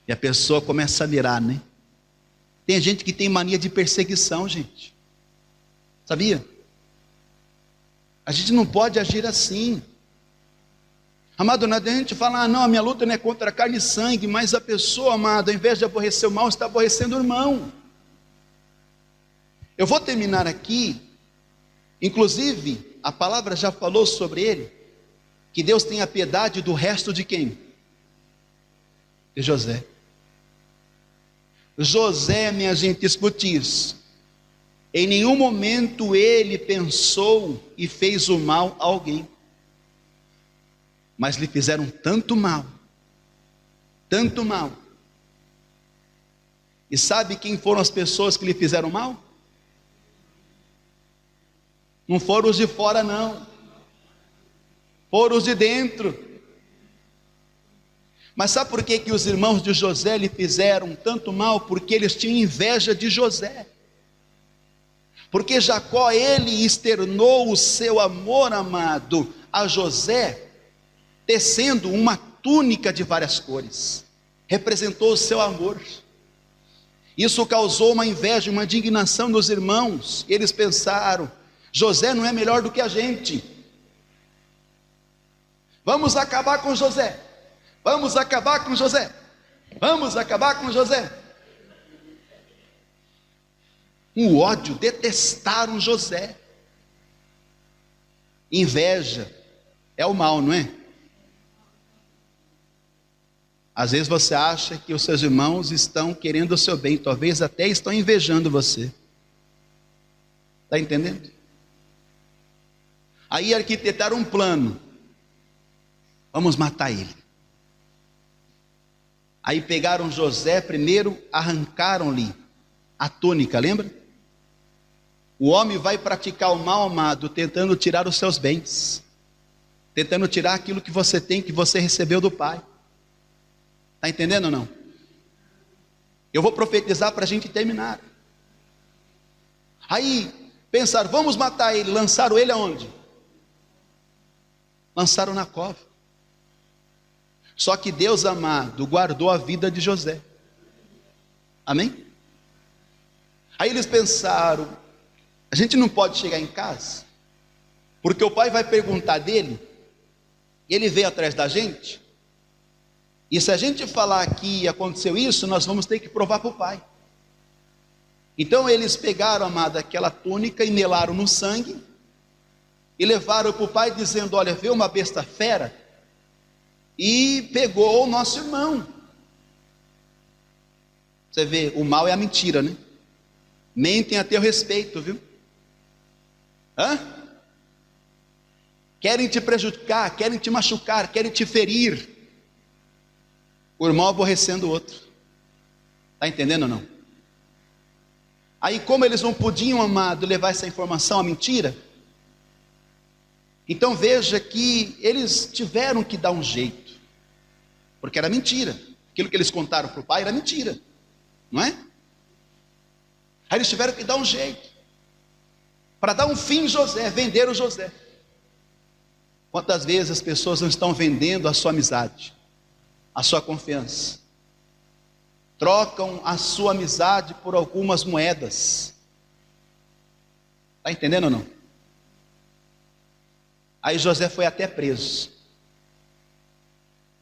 E a pessoa começa a mirar, né? Tem gente que tem mania de perseguição, gente. Sabia? A gente não pode agir assim. Amado, não adianta a gente falar, não, a minha luta não é contra carne e sangue, mas a pessoa, amado, ao invés de aborrecer o mal, está aborrecendo o irmão. Eu vou terminar aqui, inclusive, a palavra já falou sobre ele, que Deus tenha piedade do resto de quem? De José. José, minha gente, escute isso. Em nenhum momento ele pensou e fez o mal a alguém. Mas lhe fizeram tanto mal. Tanto mal. E sabe quem foram as pessoas que lhe fizeram mal? Não foram os de fora, não. Foram os de dentro. Mas sabe por que os irmãos de José lhe fizeram tanto mal? Porque eles tinham inveja de José. Porque Jacó, ele externou o seu amor, amado, a José, tecendo uma túnica de várias cores. Representou o seu amor. Isso causou uma inveja, uma indignação nos irmãos. Eles pensaram, José não é melhor do que a gente. Vamos acabar com José. Vamos acabar com José. Vamos acabar com José. Um ódio, detestaram José. Inveja é o mal, não é? Às vezes você acha que os seus irmãos estão querendo o seu bem, talvez até estão invejando você. Está entendendo? Aí arquitetaram um plano. Vamos matar ele. Aí pegaram José, primeiro arrancaram-lhe a túnica, lembra? O homem vai praticar o mal, amado, tentando tirar os seus bens, tentando tirar aquilo que você tem, que você recebeu do Pai. Está entendendo ou não? Eu vou profetizar para a gente terminar. Aí pensaram, vamos matar ele. Lançaram ele aonde? Lançaram na cova. Só que Deus, amado, guardou a vida de José. Amém? Aí eles pensaram, a gente não pode chegar em casa, porque o pai vai perguntar dele, e ele veio atrás da gente, e se a gente falar que aconteceu isso, nós vamos ter que provar para o pai. Então eles pegaram, amado, aquela túnica e melaram no sangue, e levaram para o pai dizendo, olha, veio uma besta fera, e pegou o nosso irmão. Você vê, o mal é a mentira, né? Mentem a teu respeito, viu? Querem te prejudicar, querem te machucar, querem te ferir. O irmão aborrecendo o outro. Está entendendo ou não? Aí como eles não podiam, amado, levar essa informação à mentira, então veja que eles tiveram que dar um jeito, porque era mentira. Aquilo que eles contaram para o pai era mentira, não é? Aí eles tiveram que dar um jeito, para dar um fim em José, vender o José. Quantas vezes as pessoas não estão vendendo a sua amizade, a sua confiança, trocam a sua amizade por algumas moedas. Está entendendo ou não? Aí José foi até preso.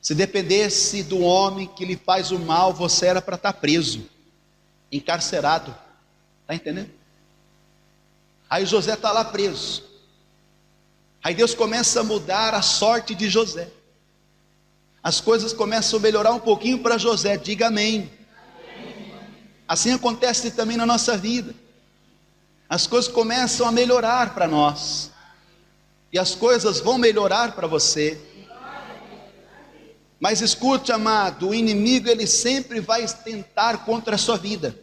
Se dependesse do homem que lhe faz o mal, você era para estar preso, encarcerado. Está entendendo? Aí José está lá preso. Aí Deus começa a mudar a sorte de José. As coisas começam a melhorar um pouquinho para José. Diga amém. Assim acontece também na nossa vida. As coisas começam a melhorar para nós. E as coisas vão melhorar para você. Mas escute, amado, o inimigo ele sempre vai tentar contra a sua vida.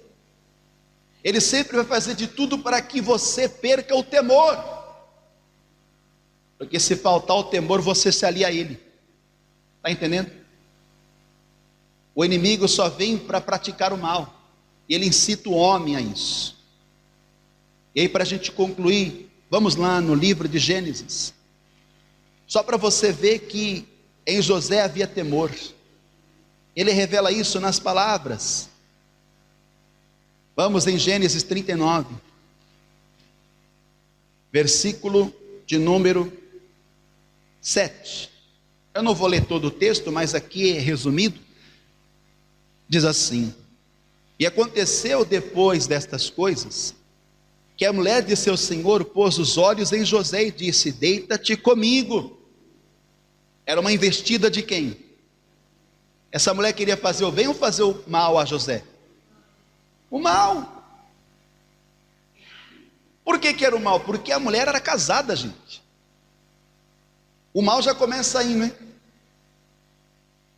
Ele sempre vai fazer de tudo para que você perca o temor. Porque se faltar o temor, você se alia a ele. Está entendendo? O inimigo só vem para praticar o mal. E ele incita o homem a isso. E aí, para a gente concluir, vamos lá no livro de Gênesis. Só para você ver que em José havia temor. Ele revela isso nas palavras. Vamos em Gênesis 39. versículo de número 7. Eu não vou ler todo o texto, mas aqui é resumido. Diz assim: e aconteceu depois destas coisas, que a mulher de seu senhor pôs os olhos em José e disse: deita-te comigo. Era uma investida de quem? Essa mulher queria fazer o bem ou fazer o mal a José? O mal. Por que era o mal? Porque a mulher era casada, gente. O mal já começa aí, né?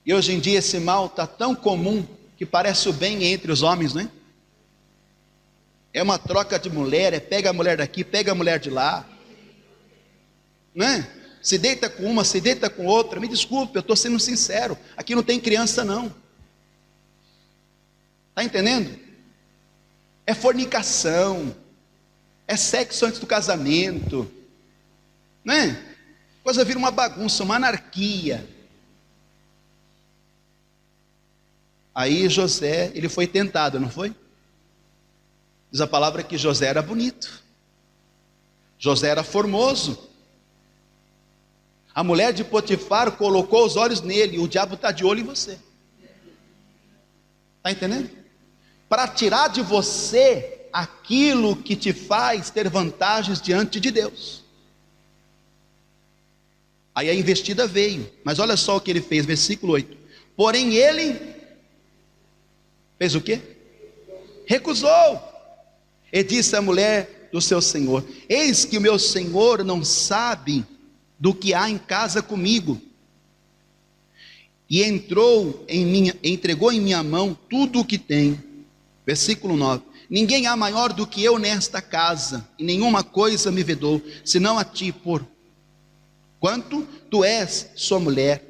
E hoje em dia esse mal está tão comum que parece o bem entre os homens, né? É uma troca de mulher, pega a mulher daqui, pega a mulher de lá, né? Se deita com uma, se deita com outra. Me desculpe, eu estou sendo sincero, aqui não tem criança não. Está entendendo? É fornicação, é sexo antes do casamento, né? Coisa vira uma bagunça, uma anarquia. Aí José, ele foi tentado, não foi? Diz a palavra que José era bonito, José era formoso. A mulher de Potifar colocou os olhos nele, e o diabo está de olho em você. Está entendendo? Para tirar de você aquilo que te faz ter vantagens diante de Deus. Aí a investida veio, mas olha só o que ele fez, versículo 8. Porém ele fez o quê? Recusou. E disse à mulher do seu senhor: eis que o meu senhor não sabe do que há em casa comigo, e entregou em minha mão tudo o que tem. Versículo 9: ninguém há maior do que eu nesta casa, e nenhuma coisa me vedou, senão a ti, por quanto tu és sua mulher.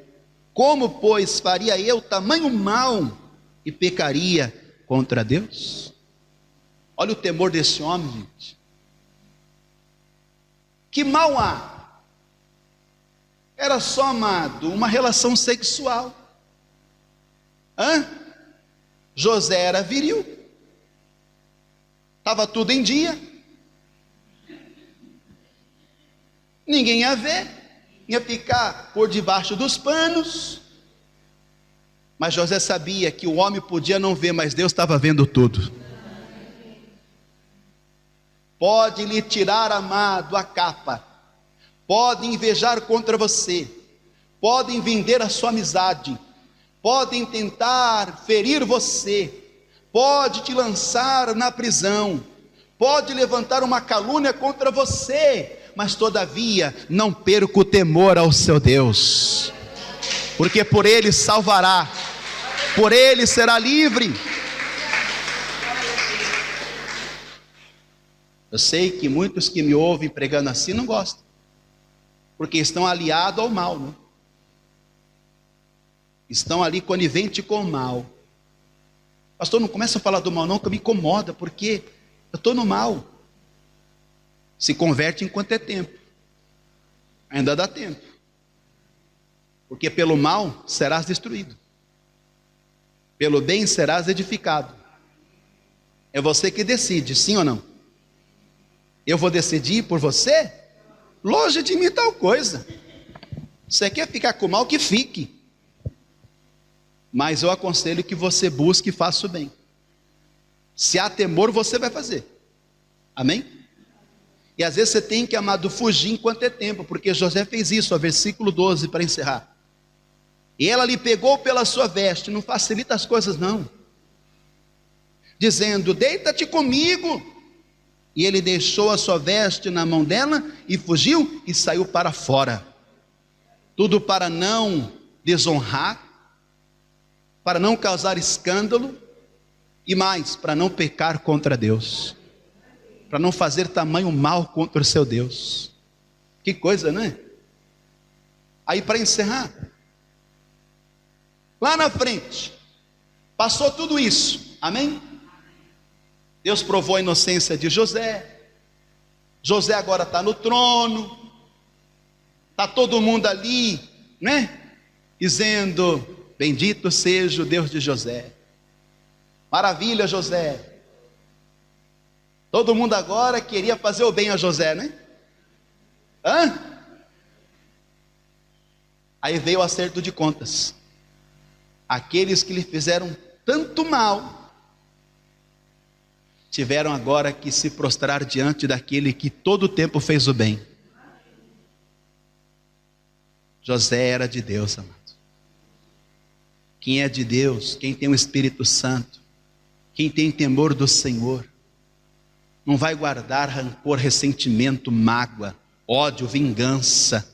Como, pois, faria eu tamanho mal e pecaria contra Deus? Olha o temor desse homem, gente. Que mal há? Era só, amado, uma relação sexual. José era viril, estava tudo em dia, ninguém ia ver, ia ficar por debaixo dos panos. Mas José sabia que o homem podia não ver, mas Deus estava vendo tudo. Pode lhe tirar, amado, a capa, podem invejar contra você, podem vender a sua amizade, podem tentar ferir você, pode te lançar na prisão, pode levantar uma calúnia contra você, mas todavia não perca o temor ao seu Deus, porque por Ele salvará, por Ele será livre. Eu sei que muitos que me ouvem pregando assim não gostam, porque estão aliados ao mal, né? Estão ali conivente com o mal. Pastor, não começa a falar do mal não, que me incomoda, porque eu estou no mal. Se converte enquanto é tempo, ainda dá tempo, porque pelo mal serás destruído, pelo bem serás edificado. É você que decide, sim ou não? Eu vou decidir por você? Longe de mim tal coisa. Você quer ficar com o mal, que fique, mas eu aconselho que você busque e faça o bem. Se há temor, você vai fazer. Amém? E às vezes você tem que, amado, fugir enquanto é tempo, porque José fez isso, ó, versículo 12, para encerrar. E ela lhe pegou pela sua veste, não facilita as coisas não, dizendo: deita-te comigo. E ele deixou a sua veste na mão dela e fugiu e saiu para fora. Tudo para não desonrar, para não causar escândalo e mais, para não pecar contra Deus, para não fazer tamanho mal contra o seu Deus. Que coisa, não é? Aí, para encerrar, lá na frente, passou tudo isso, amém? Deus provou a inocência de José. José agora está no trono, está todo mundo ali, né? Dizendo: bendito seja o Deus de José. Maravilha, José. Todo mundo agora queria fazer o bem a José, né? Hã? Aí veio o acerto de contas. Aqueles que lhe fizeram tanto mal, tiveram agora que se prostrar diante daquele que todo o tempo fez o bem. José era de Deus, amado. Quem é de Deus, quem tem o Espírito Santo, quem tem temor do Senhor, não vai guardar rancor, ressentimento, mágoa, ódio, vingança.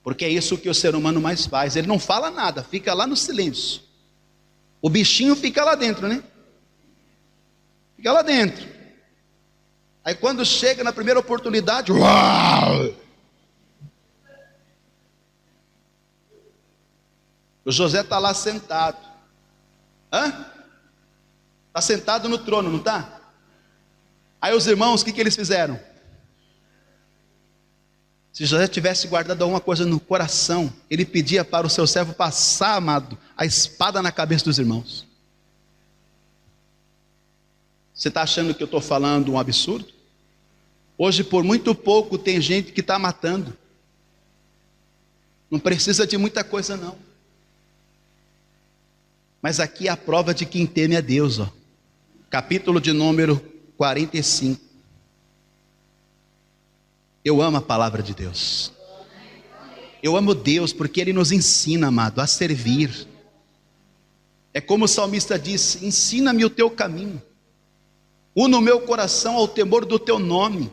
Porque é isso que o ser humano mais faz. Ele não fala nada, fica lá no silêncio. O bichinho fica lá dentro, né? Fica lá dentro. Aí quando chega na primeira oportunidade, uau! O José está lá sentado. Está sentado no trono, não está? Aí os irmãos, o que eles fizeram? Se José tivesse guardado alguma coisa no coração, ele pedia para o seu servo passar, amado, a espada na cabeça dos irmãos. Você está achando que eu estou falando um absurdo? Hoje, por muito pouco, tem gente que está matando. Não precisa de muita coisa, não. Mas aqui é a prova de quem teme a Deus, ó. Capítulo de número 45. Eu amo a palavra de Deus. Eu amo Deus porque Ele nos ensina, amado, a servir. É como o salmista disse: ensina-me o teu caminho, una o meu coração ao temor do teu nome.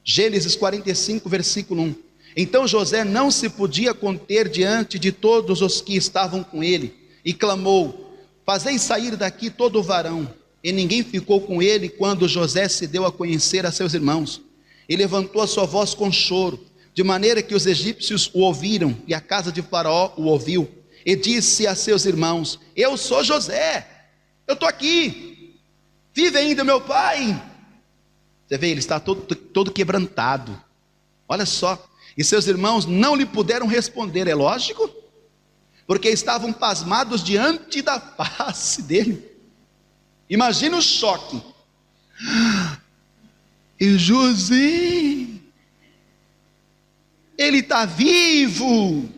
Gênesis 45, versículo 1. Então José não se podia conter diante de todos os que estavam com ele, e clamou: fazei sair daqui todo o varão. E ninguém ficou com ele quando José se deu a conhecer a seus irmãos. E levantou a sua voz com choro, de maneira que os egípcios o ouviram, e a casa de Faraó o ouviu. E disse a seus irmãos: eu sou José, eu estou aqui, vive ainda meu pai. Você vê, ele está todo quebrantado. Olha só. E seus irmãos não lhe puderam responder, é lógico, porque estavam pasmados diante da face dele. Imagina o choque. E José, ele está vivo.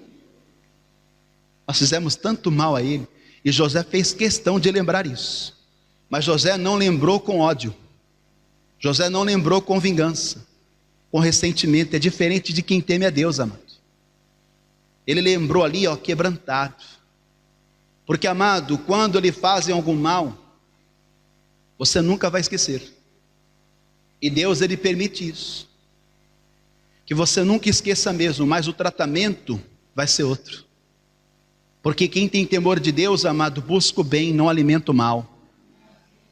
Nós fizemos tanto mal a ele, e José fez questão de lembrar isso. Mas José não lembrou com ódio, José não lembrou com vingança, com ressentimento. É diferente de quem teme a Deus, amado. Ele lembrou ali, ó, quebrantado. Porque, amado, quando lhe fazem algum mal, você nunca vai esquecer. E Deus, Ele permite isso, que você nunca esqueça mesmo, mas o tratamento vai ser outro. Porque quem tem temor de Deus, amado, busca o bem, não alimenta o mal.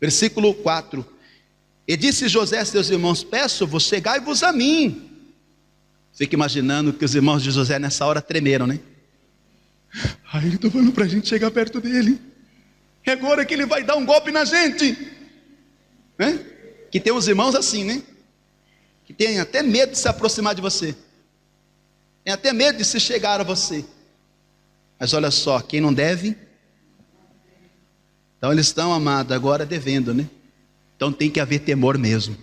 Versículo 4. E disse José a seus irmãos: peço-vos, chegai-vos a mim. Fica imaginando que os irmãos de José nessa hora tremeram, né? Ai, ele está falando para a gente chegar perto dele. É agora que ele vai dar um golpe na gente, né? Que tem uns irmãos assim, né? Que tem até medo de se aproximar de você, tem até medo de se chegar a você. Mas olha só, quem não deve, então eles estão, amado, agora devendo, né? Então tem que haver temor mesmo.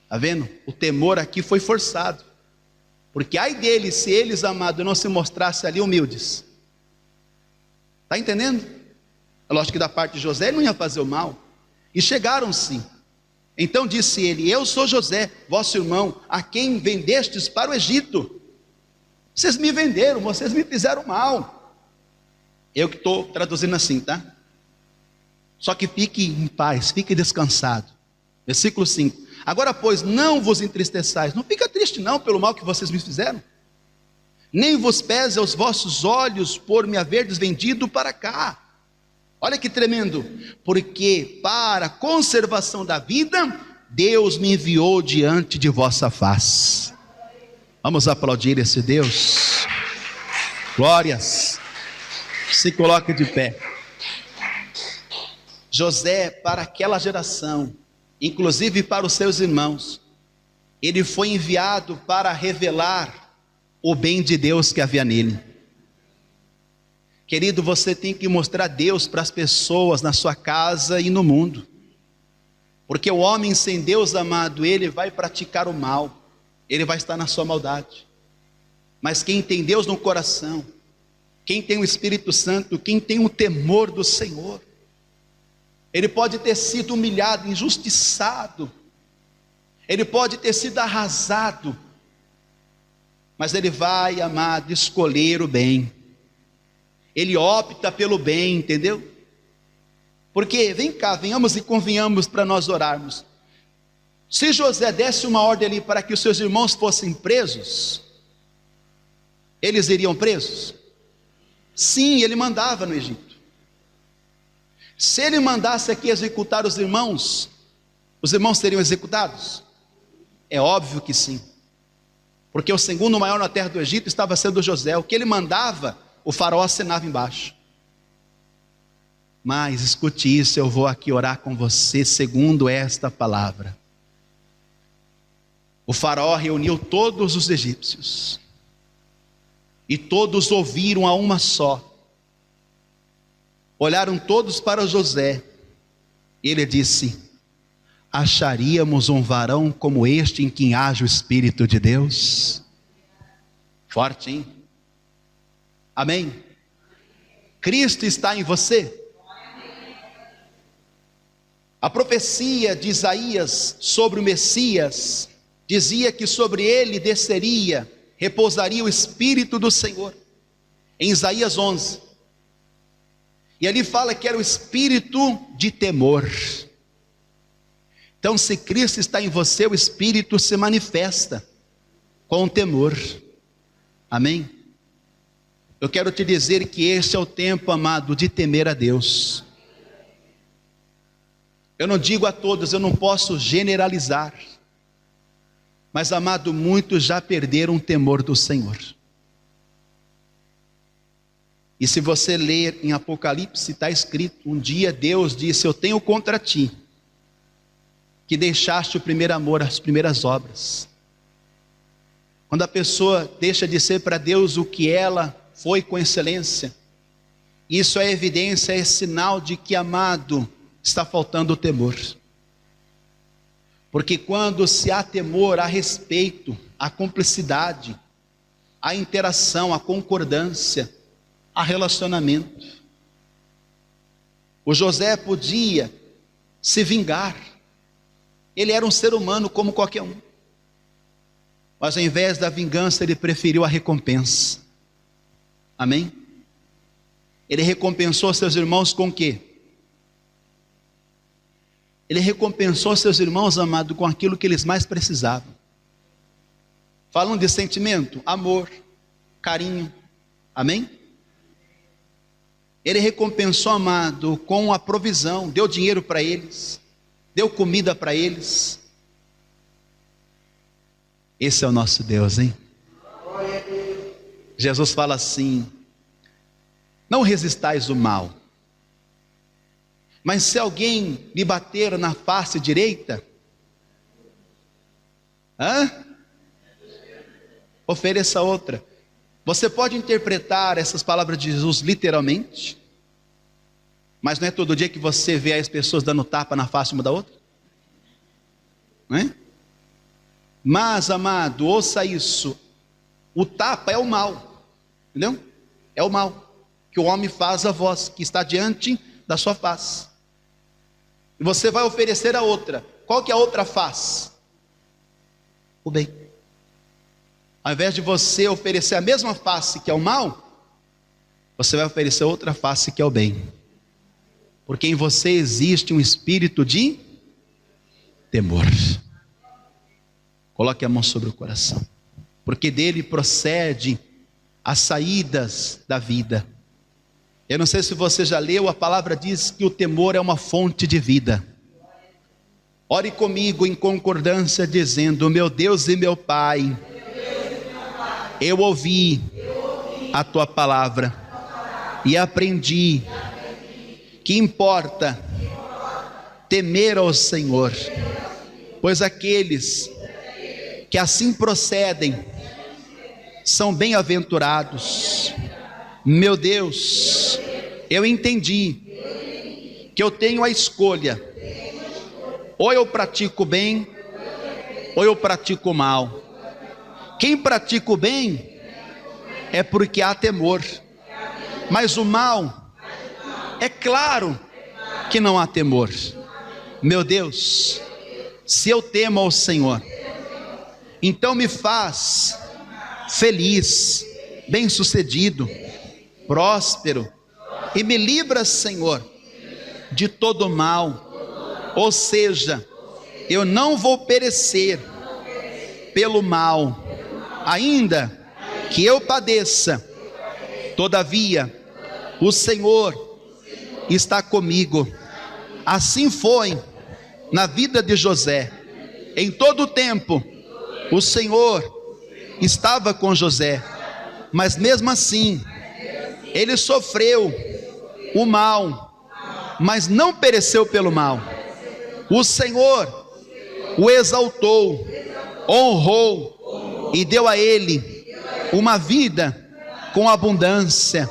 Está vendo? O temor aqui foi forçado. Porque ai deles, se eles, amado, não se mostrassem ali humildes. Está entendendo? É lógico que da parte de José ele não ia fazer o mal. E chegaram sim. Então disse ele: eu sou José, vosso irmão, a quem vendestes para o Egito. Vocês me venderam, vocês me fizeram mal. Eu que estou traduzindo assim, tá? Só que fique em paz, fique descansado. Versículo 5. Agora, pois, não vos entristeçais, não fica triste não pelo mal que vocês me fizeram, nem vos pese aos vossos olhos por me haverdes vendido para cá. Olha que tremendo. Porque para a conservação da vida, Deus me enviou diante de vossa face. Vamos aplaudir esse Deus. Glórias. Se coloque de pé. José, para aquela geração, inclusive para os seus irmãos, ele foi enviado para revelar o bem de Deus que havia nele. Querido, você tem que mostrar Deus para as pessoas na sua casa e no mundo. Porque o homem sem Deus, amado, ele vai praticar o mal, ele vai estar na sua maldade. Mas quem tem Deus no coração, quem tem o Espírito Santo, quem tem o temor do Senhor, ele pode ter sido humilhado, injustiçado, ele pode ter sido arrasado, mas ele vai, amado, escolher o bem. Ele opta pelo bem, entendeu? Porque, vem cá, venhamos e convenhamos para nós orarmos. Se José desse uma ordem ali para que os seus irmãos fossem presos, eles iriam presos? Sim, ele mandava no Egito. Se ele mandasse aqui executar os irmãos seriam executados? É óbvio que sim. Porque o segundo maior na terra do Egito estava sendo José. O que ele mandava, o faraó assinava embaixo. Mas escute isso, eu vou aqui orar com você segundo esta palavra. O faraó reuniu todos os egípcios, e todos ouviram a uma só. Olharam todos para José, e ele disse: acharíamos um varão como este em quem haja o Espírito de Deus? Forte, hein? Amém? Cristo está em você? A profecia de Isaías sobre o Messias dizia que sobre ele desceria, repousaria o Espírito do Senhor, em Isaías 11, e ali fala que era o espírito de temor. Então, se Cristo está em você, o Espírito se manifesta com temor. Amém? Eu quero te dizer que este é o tempo, amado, de temer a Deus. Eu não digo a todos, eu não posso generalizar, mas, amado, muitos já perderam o temor do Senhor. E se você ler em Apocalipse, está escrito, um dia Deus disse: eu tenho contra ti, que deixaste o primeiro amor, as primeiras obras. Quando a pessoa deixa de ser para Deus o que ela foi com excelência, isso é evidência, é sinal de que, amado, está faltando o temor. Porque quando se há temor, há respeito, há cumplicidade, há interação, há concordância, há relacionamento. O José podia se vingar, ele era um ser humano como qualquer um, mas ao invés da vingança, ele preferiu a recompensa. Amém? Ele recompensou seus irmãos com o quê? Ele recompensou seus irmãos, amado, com aquilo que eles mais precisavam. Falando de sentimento, amor, carinho. Amém? Ele recompensou, amado, com a provisão, deu dinheiro para eles, deu comida para eles. Esse é o nosso Deus, hein? Jesus fala assim: não resistais o mal, mas se alguém lhe bater na face direita, ofereça outra. Você pode interpretar essas palavras de Jesus literalmente, mas não é todo dia que você vê as pessoas dando tapa na face uma da outra, não é? Mas, amado, ouça isso, o tapa é o mal, entendeu? É o mal que o homem faz a vós, que está diante da sua face, e você vai oferecer a outra. Qual que é a outra face? O bem. Ao invés de você oferecer a mesma face que é o mal, você vai oferecer outra face que é o bem, porque em você existe um espírito de temor. Coloque a mão sobre o coração, porque dele procede as saídas da vida. Eu não sei se você já leu, a palavra diz que o temor é uma fonte de vida. Ore comigo em concordância, dizendo: meu Deus e meu Pai, eu ouvi a tua palavra e aprendi que importa temer ao Senhor, pois aqueles que assim procedem são bem-aventurados. Meu Deus, eu entendi que eu tenho a escolha Ou eu pratico bem, ou eu pratico mal. Quem pratica o bem é porque há temor, mas o mal, é claro que não há temor. Meu Deus, se eu temo ao Senhor, então me faz feliz, bem-sucedido, próspero, e me livra, Senhor, de todo mal. Ou seja, eu não vou perecer pelo mal, ainda que eu padeça, todavia o Senhor está comigo. Assim foi na vida de José. Em todo o tempo o Senhor estava com José, mas mesmo assim ele sofreu o mal, mas não pereceu pelo mal. O Senhor o exaltou, honrou e deu a ele uma vida com abundância,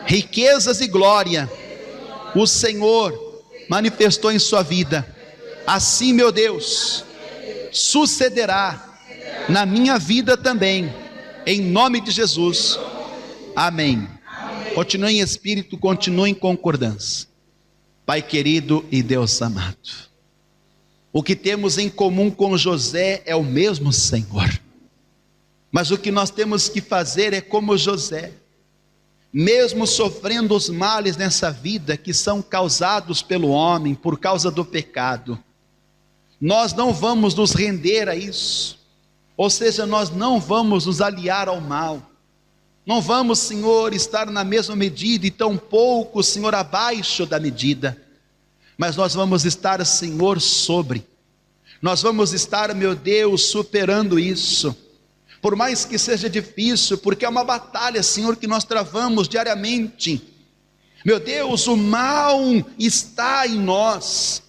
riquezas e glória. O Senhor manifestou em sua vida. Assim, meu Deus, sucederá na minha vida também, em nome de Jesus. Amém. Continue em espírito, continue em concordância. Pai querido e Deus amado, o que temos em comum com José é o mesmo Senhor, mas o que nós temos que fazer é como José. Mesmo sofrendo os males nessa vida que são causados pelo homem por causa do pecado, nós não vamos nos render a isso, ou seja, nós não vamos nos aliar ao mal, não vamos, Senhor, estar na mesma medida e tampouco, Senhor, abaixo da medida, mas nós vamos estar, Senhor, sobre, nós vamos estar, meu Deus, superando isso. Por mais que seja difícil, porque é uma batalha, Senhor, que nós travamos diariamente. Meu Deus, o mal está em nós,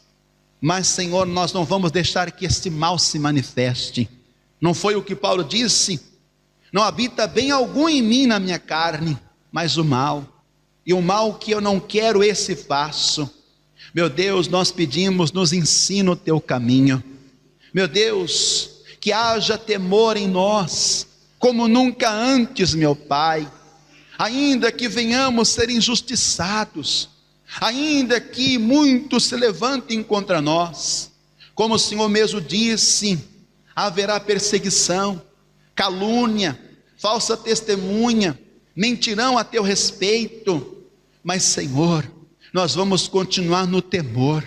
mas, Senhor, nós não vamos deixar que este mal se manifeste. Não foi o que Paulo disse? Não habita bem algum em mim, na minha carne, mas o mal. E o mal que eu não quero, esse faço. Meu Deus, nós pedimos, nos ensina o teu caminho. Meu Deus, que haja temor em nós, como nunca antes, meu Pai. Ainda que venhamos ser injustiçados, ainda que muitos se levantem contra nós, como o Senhor mesmo disse, haverá perseguição, calúnia, falsa testemunha, mentirão a teu respeito, mas, Senhor, nós vamos continuar no temor,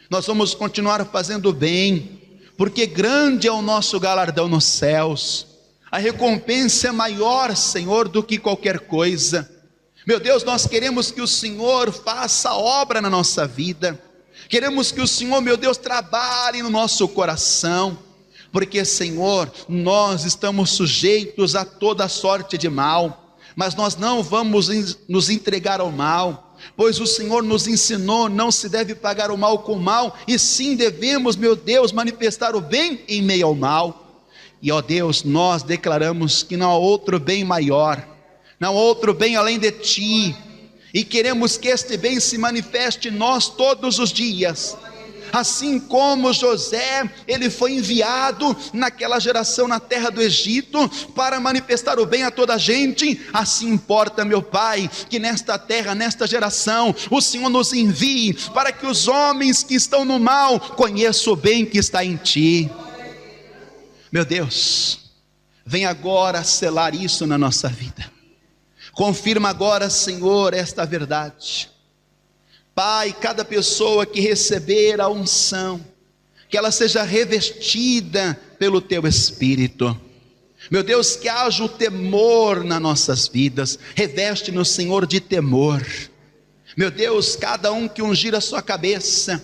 nós vamos continuar fazendo o bem, porque grande é o nosso galardão nos céus, a recompensa é maior, Senhor, do que qualquer coisa. Meu Deus, nós queremos que o Senhor faça obra na nossa vida, queremos que o Senhor, meu Deus, trabalhe no nosso coração, porque, Senhor, nós estamos sujeitos a toda sorte de mal, mas nós não vamos nos entregar ao mal, pois o Senhor nos ensinou, não se deve pagar o mal com o mal, e sim devemos, meu Deus, manifestar o bem em meio ao mal. E ó Deus, nós declaramos que não há outro bem maior, não há outro bem além de Ti, e queremos que este bem se manifeste em nós todos os dias. Assim como José, ele foi enviado naquela geração na terra do Egito para manifestar o bem a toda a gente, assim importa, meu Pai, que nesta terra, nesta geração, o Senhor nos envie para que os homens que estão no mal conheçam o bem que está em Ti. Meu Deus, vem agora selar isso na nossa vida, confirma agora, Senhor, esta verdade. Pai, cada pessoa que receber a unção, que ela seja revestida pelo Teu Espírito. Meu Deus, que haja o temor nas nossas vidas, reveste-nos, Senhor, de temor. Meu Deus, cada um que ungir a sua cabeça,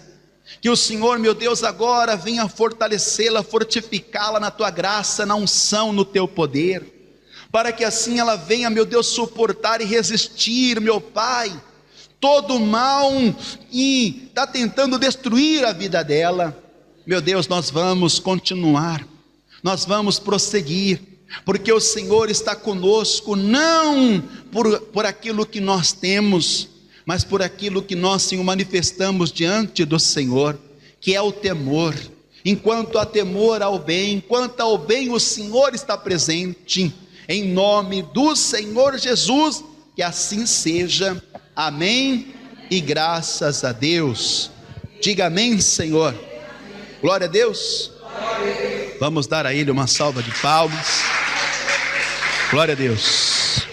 que o Senhor, meu Deus, agora venha fortalecê-la, fortificá-la na Tua graça, na unção, no Teu poder, para que assim ela venha, meu Deus, suportar e resistir, meu Pai, todo mal e está tentando destruir a vida dela. Meu Deus, nós vamos continuar, nós vamos prosseguir, porque o Senhor está conosco, não por aquilo que nós temos, mas por aquilo que nós, Senhor, manifestamos diante do Senhor. que é o temor. Enquanto há temor ao bem, enquanto ao bem o Senhor está presente, em nome do Senhor Jesus, que assim seja, amém, e graças a Deus. Diga amém, Senhor. Glória a Deus. Vamos dar a Ele uma salva de palmas. Glória a Deus.